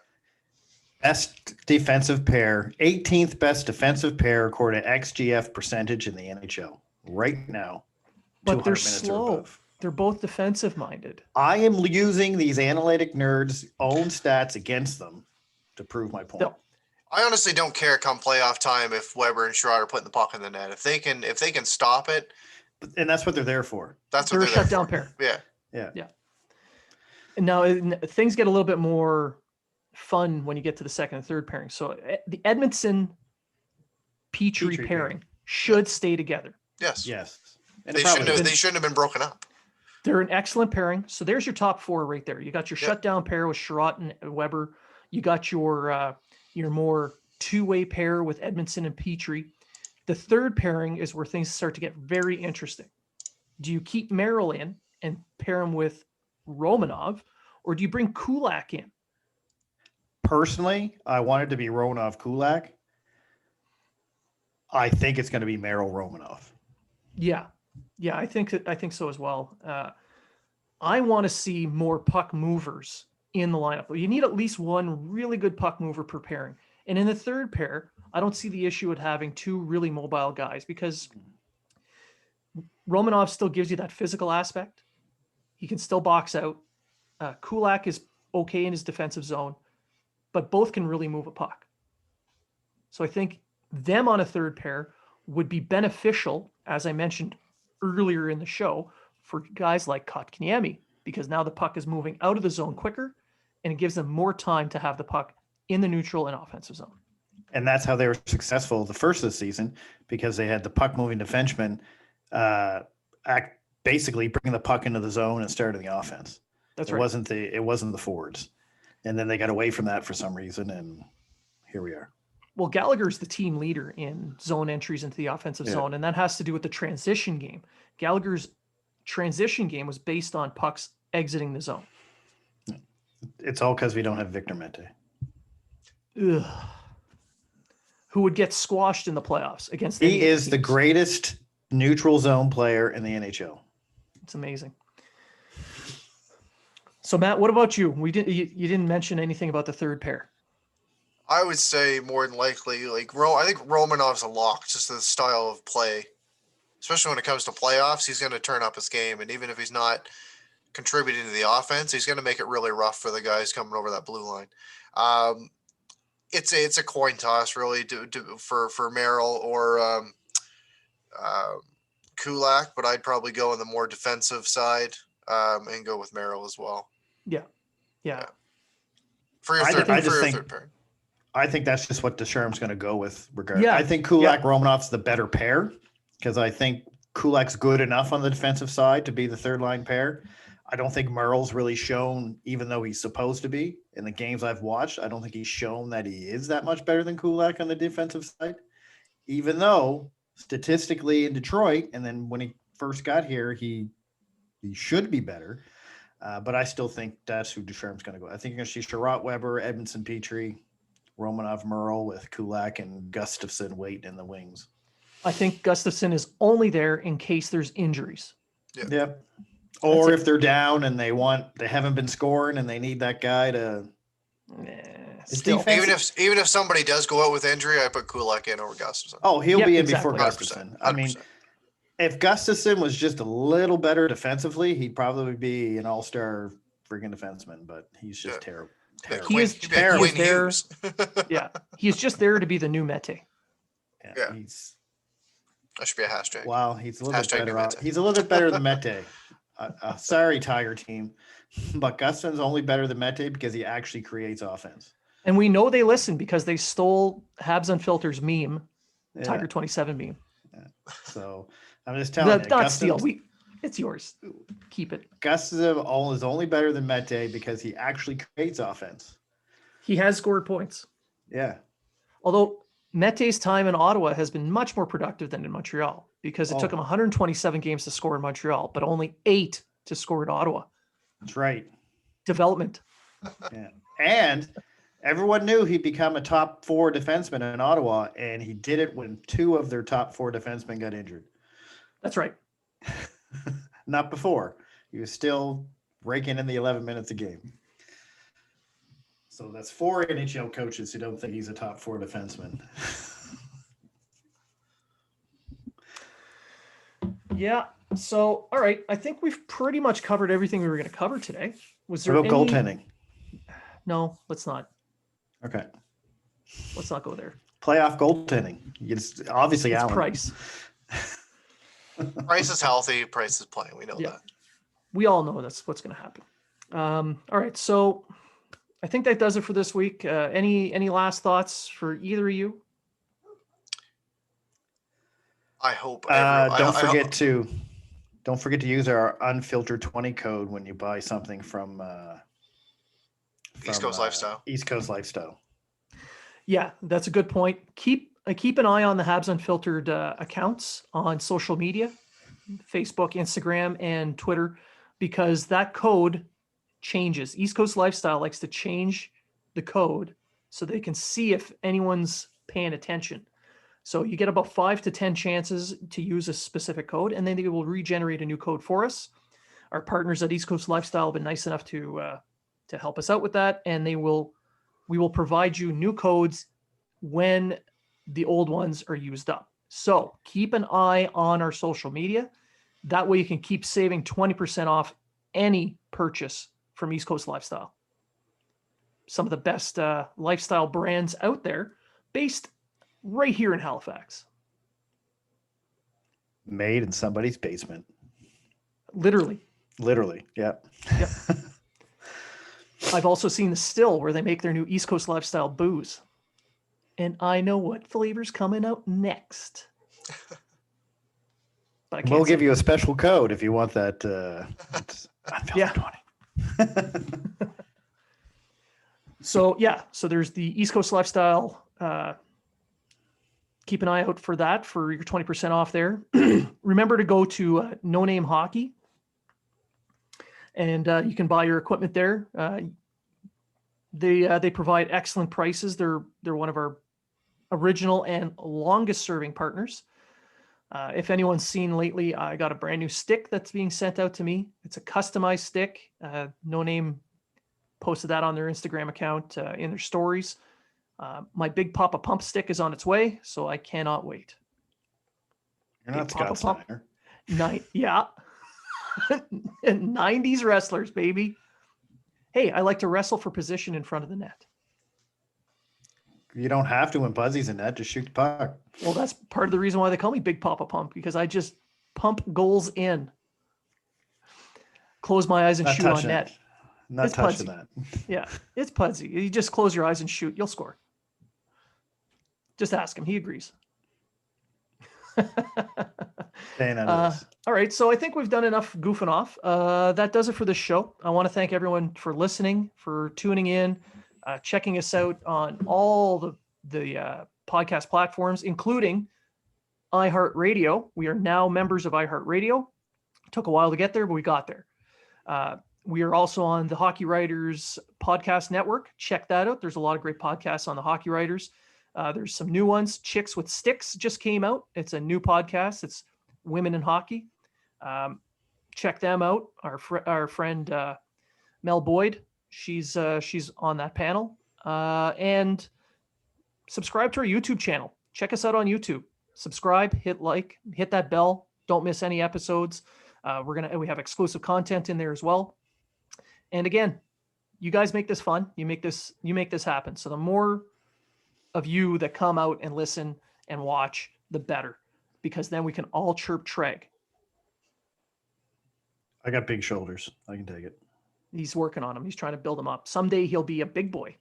[SPEAKER 3] best defensive pair, 18th best defensive pair according to XGF percentage in the NHL right now.
[SPEAKER 1] But they're
[SPEAKER 3] 200 minutes or
[SPEAKER 1] slow.
[SPEAKER 3] above.
[SPEAKER 1] They're both defensive minded.
[SPEAKER 3] I am using these analytic nerds' own stats against them to prove my point.
[SPEAKER 1] No.
[SPEAKER 2] I honestly don't care come playoff time if Weber and Sherrod are putting the puck in the net. If they can stop it,
[SPEAKER 3] And that's what they're there for.
[SPEAKER 2] that's
[SPEAKER 1] They're
[SPEAKER 2] what
[SPEAKER 1] a
[SPEAKER 2] they're there
[SPEAKER 1] shutdown
[SPEAKER 2] for.
[SPEAKER 1] pair.
[SPEAKER 2] Yeah.
[SPEAKER 1] And now things get a little bit more fun when you get to the second and third pairing. So the Edmondson Petrie
[SPEAKER 3] Petrie
[SPEAKER 1] pairing should stay together.
[SPEAKER 2] Yes.
[SPEAKER 3] Yes. And
[SPEAKER 2] They
[SPEAKER 3] it probably
[SPEAKER 2] shouldn't
[SPEAKER 3] is.
[SPEAKER 2] they shouldn't have been broken up.
[SPEAKER 1] They're an excellent pairing. So there's your top four right there. You got your
[SPEAKER 2] Yep.
[SPEAKER 1] shutdown pair with Sherratt and Weber. You got your more two-way pair with Edmondson and Petrie. The third pairing is where things start to get very interesting. Do you keep Merrill in and pair him with Romanov, or do you bring Kulak in?
[SPEAKER 3] Personally, I want it to be Romanov Kulak. I think it's going to be Merrill Romanov.
[SPEAKER 1] Yeah, I think so as well. I want to see more puck movers in the lineup. You need at least one really good puck mover per pairing. And in the third pair, I don't see the issue with having two really mobile guys because Romanov still gives you that physical aspect. He can still box out. Kulak is okay in his defensive zone, but both can really move a puck. So I think them on a third pair would be beneficial, as I mentioned earlier in the show, for guys like Kotkaniemi, because now the puck is moving out of the zone quicker and it gives them more time to have the puck in the neutral and offensive zone.
[SPEAKER 3] And that's how they were successful the first of the season, because they had the puck moving defenseman basically bringing the puck into the zone and starting the offense.
[SPEAKER 1] That's
[SPEAKER 3] It
[SPEAKER 1] right.
[SPEAKER 3] wasn't the forwards. And then they got away from that for some reason, and here we are.
[SPEAKER 1] Well, Gallagher's the team leader in zone entries into the offensive
[SPEAKER 3] Yeah.
[SPEAKER 1] zone, and that has to do with the transition game. Gallagher's transition game was based on pucks exiting the zone.
[SPEAKER 3] It's all because we don't have Victor Mente.
[SPEAKER 1] Ugh. Who would get squashed in the playoffs against any
[SPEAKER 3] He
[SPEAKER 1] of
[SPEAKER 3] is the
[SPEAKER 1] teams.
[SPEAKER 3] greatest neutral zone player in the NHL.
[SPEAKER 1] It's amazing. So Matt, what about you? You didn't mention anything about the third pair.
[SPEAKER 2] I would say more than likely, I think Romanov's a lock, just the style of play. Especially when it comes to playoffs, he's going to turn up his game, and even if he's not contributing to the offense, he's going to make it really rough for the guys coming over that blue line. It's a coin toss, really, for Merrill or Kulak, but I'd probably go on the more defensive side and go with Merrill as well.
[SPEAKER 1] Yeah.
[SPEAKER 2] For your
[SPEAKER 3] I
[SPEAKER 2] third,
[SPEAKER 3] just
[SPEAKER 2] for your
[SPEAKER 3] think-
[SPEAKER 2] third pair.
[SPEAKER 3] I think that's just what Deschamps going to go with. Regardless,
[SPEAKER 1] Yeah.
[SPEAKER 3] I think Kulak Romanov's the better pair because I think Kulak's good enough on the defensive side to be the third line pair. I don't think Merle's really shown, even though he's supposed to be in the games I've watched. I don't think he's shown that he is that much better than Kulak on the defensive side, even though statistically in Detroit, and then when he first got here, he should be better. But I still think that's who Deschamps is going to go. I think you're going to see Sherratt, Weber, Edmondson, Petrie, Romanov, Merle with Kulak and Gustafsson waiting in the wings.
[SPEAKER 1] I think Gustafsson is only there in case there's injuries.
[SPEAKER 3] Yep. Or
[SPEAKER 1] That's
[SPEAKER 3] if they're down and they haven't been scoring and they need that guy to. His
[SPEAKER 1] Still,
[SPEAKER 3] defense-
[SPEAKER 2] Even if somebody does go out with injury, I put Kulak in over Gustafsson.
[SPEAKER 3] Oh, he'll
[SPEAKER 1] Yeah,
[SPEAKER 3] be in
[SPEAKER 1] exactly.
[SPEAKER 3] before
[SPEAKER 2] 100%,
[SPEAKER 3] Gustafsson. I mean,
[SPEAKER 2] 100%.
[SPEAKER 3] if Gustafsson was just a little better defensively, he'd probably be an all-star freaking defenseman. But he's just
[SPEAKER 2] Yeah.
[SPEAKER 3] terrible.
[SPEAKER 2] Yeah,
[SPEAKER 3] Terrible.
[SPEAKER 1] He is
[SPEAKER 2] he'd be like
[SPEAKER 1] terrible.
[SPEAKER 2] Quinn
[SPEAKER 1] There-
[SPEAKER 2] Hughes.
[SPEAKER 1] yeah, he's just there to be the new Mete.
[SPEAKER 2] Yeah.
[SPEAKER 3] He's
[SPEAKER 2] That should be a hashtag.
[SPEAKER 3] wow. He's a little bit
[SPEAKER 2] Hashtag
[SPEAKER 3] better.
[SPEAKER 2] Mete.
[SPEAKER 3] He's a little bit better than Mete. Sorry, Tiger team, but Gustafsson's only better than Mete because he actually creates offense.
[SPEAKER 1] And we know they listen because they stole Habs Unfiltered's meme,
[SPEAKER 3] Yeah.
[SPEAKER 1] Tiger 27 meme.
[SPEAKER 3] So I'm just telling you,
[SPEAKER 1] Not steal.
[SPEAKER 3] Gustafsson
[SPEAKER 1] It's yours. Keep it.
[SPEAKER 3] is only better than Mete because he actually creates offense.
[SPEAKER 1] He has scored points.
[SPEAKER 3] Yeah.
[SPEAKER 1] Although Mete's time in Ottawa has been much more productive than in Montreal because it took him 127 games to score in Montreal, but only 8 to score in Ottawa.
[SPEAKER 3] That's right.
[SPEAKER 1] Development.
[SPEAKER 3] Yeah. And everyone knew he'd become a top 4 defenseman in Ottawa, and he did it when 2 of their top 4 defensemen got injured.
[SPEAKER 1] That's right.
[SPEAKER 3] Not before. He was still raking in the 11 minutes a game. So that's 4 NHL coaches who don't think he's a top 4 defenseman.
[SPEAKER 1] Yeah. So, all right. I think we've pretty much covered everything we were going to cover today. Was there
[SPEAKER 3] What about goaltending?
[SPEAKER 1] No, let's not.
[SPEAKER 3] Okay.
[SPEAKER 1] Let's not go there.
[SPEAKER 3] Playoff goaltending. It's obviously
[SPEAKER 1] It's
[SPEAKER 3] Allen.
[SPEAKER 1] Price.
[SPEAKER 2] Price is healthy. Price is playing. We know
[SPEAKER 1] Yeah.
[SPEAKER 2] that.
[SPEAKER 1] We all know that's what's going to happen. All right. So I think that does it for this week. Any last thoughts for either of you?
[SPEAKER 2] I hope.
[SPEAKER 3] Don't forget to use our unfiltered 20 code when you buy something from
[SPEAKER 2] East Coast Lifestyle.
[SPEAKER 3] East Coast Lifestyle.
[SPEAKER 1] Yeah, that's a good point. Keep an eye on the Habs Unfiltered accounts on social media, Facebook, Instagram, and Twitter, because that code changes. East Coast Lifestyle likes to change the code so they can see if anyone's paying attention. So you get about 5 to 10 chances to use a specific code, and then they will regenerate a new code for us. Our partners at East Coast Lifestyle have been nice enough to help us out with that, and we will provide you new codes when the old ones are used up. So keep an eye on our social media. That way you can keep saving 20% off any purchase from East Coast Lifestyle. Some of the best lifestyle brands out there, based right here in Halifax.
[SPEAKER 3] Made in somebody's basement.
[SPEAKER 1] Literally.
[SPEAKER 3] Yeah.
[SPEAKER 1] Yep. I've also seen the still where they make their new East Coast Lifestyle booze. And I know what flavor's coming out next. But I can't
[SPEAKER 3] We'll give
[SPEAKER 1] say.
[SPEAKER 3] you a special code if you want that.
[SPEAKER 1] Yeah.
[SPEAKER 3] 20.
[SPEAKER 1] So there's the East Coast Lifestyle. Keep an eye out for that for your 20% off there. Remember to go to No Name Hockey, and you can buy your equipment there. They provide excellent prices. They're one of our original and longest serving partners. If anyone's seen lately, I got a brand new stick that's being sent out to me. It's a customized stick. No Name posted that on their Instagram account in their stories. My Big Papa Pump stick is on its way, so I cannot wait.
[SPEAKER 3] You're not
[SPEAKER 1] Big Papa
[SPEAKER 3] Scott
[SPEAKER 1] Pump.
[SPEAKER 3] Steiner.
[SPEAKER 1] Yeah. 90s wrestlers, baby. Hey, I like to wrestle for position in front of the net.
[SPEAKER 3] You don't have to when Buzzy's in that. Just shoot the puck.
[SPEAKER 1] Well, that's part of the reason why they call me Big Papa Pump, because I just pump goals in. Close my eyes and
[SPEAKER 3] Not
[SPEAKER 1] shoot on
[SPEAKER 3] touching
[SPEAKER 1] net.
[SPEAKER 3] it. Not
[SPEAKER 1] It's
[SPEAKER 3] touching
[SPEAKER 1] Pudgy.
[SPEAKER 3] that.
[SPEAKER 1] Yeah, it's Pudsy. You just close your eyes and shoot. You'll score. Just ask him. He agrees.
[SPEAKER 3] Staying out of this.
[SPEAKER 1] All right. So I think we've done enough goofing off. That does it for this show. I want to thank everyone for listening, for tuning in, checking us out on all the podcast platforms, including iHeartRadio. We are now members of iHeartRadio. Took a while to get there, but we got there. We are also on the Hockey Writers Podcast Network. Check that out. There's a lot of great podcasts on the Hockey Writers. There's some new ones. Chicks with Sticks just came out. It's a new podcast. It's women in hockey. Check them out. Our friend Mel Boyd, she's on that panel. And subscribe to our YouTube channel. Check us out on YouTube. Subscribe, hit like, hit that bell. Don't miss any episodes. We have exclusive content in there as well. And again, you guys make this fun. You make this happen. So the more of you that come out and listen and watch, the better, because then we can all chirp Treg.
[SPEAKER 3] I got big shoulders. I can take it.
[SPEAKER 1] He's working on them. He's trying to build them up. Someday he'll be a big boy.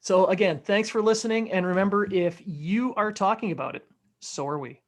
[SPEAKER 1] So again, thanks for listening. And remember, if you are talking about it, so are we.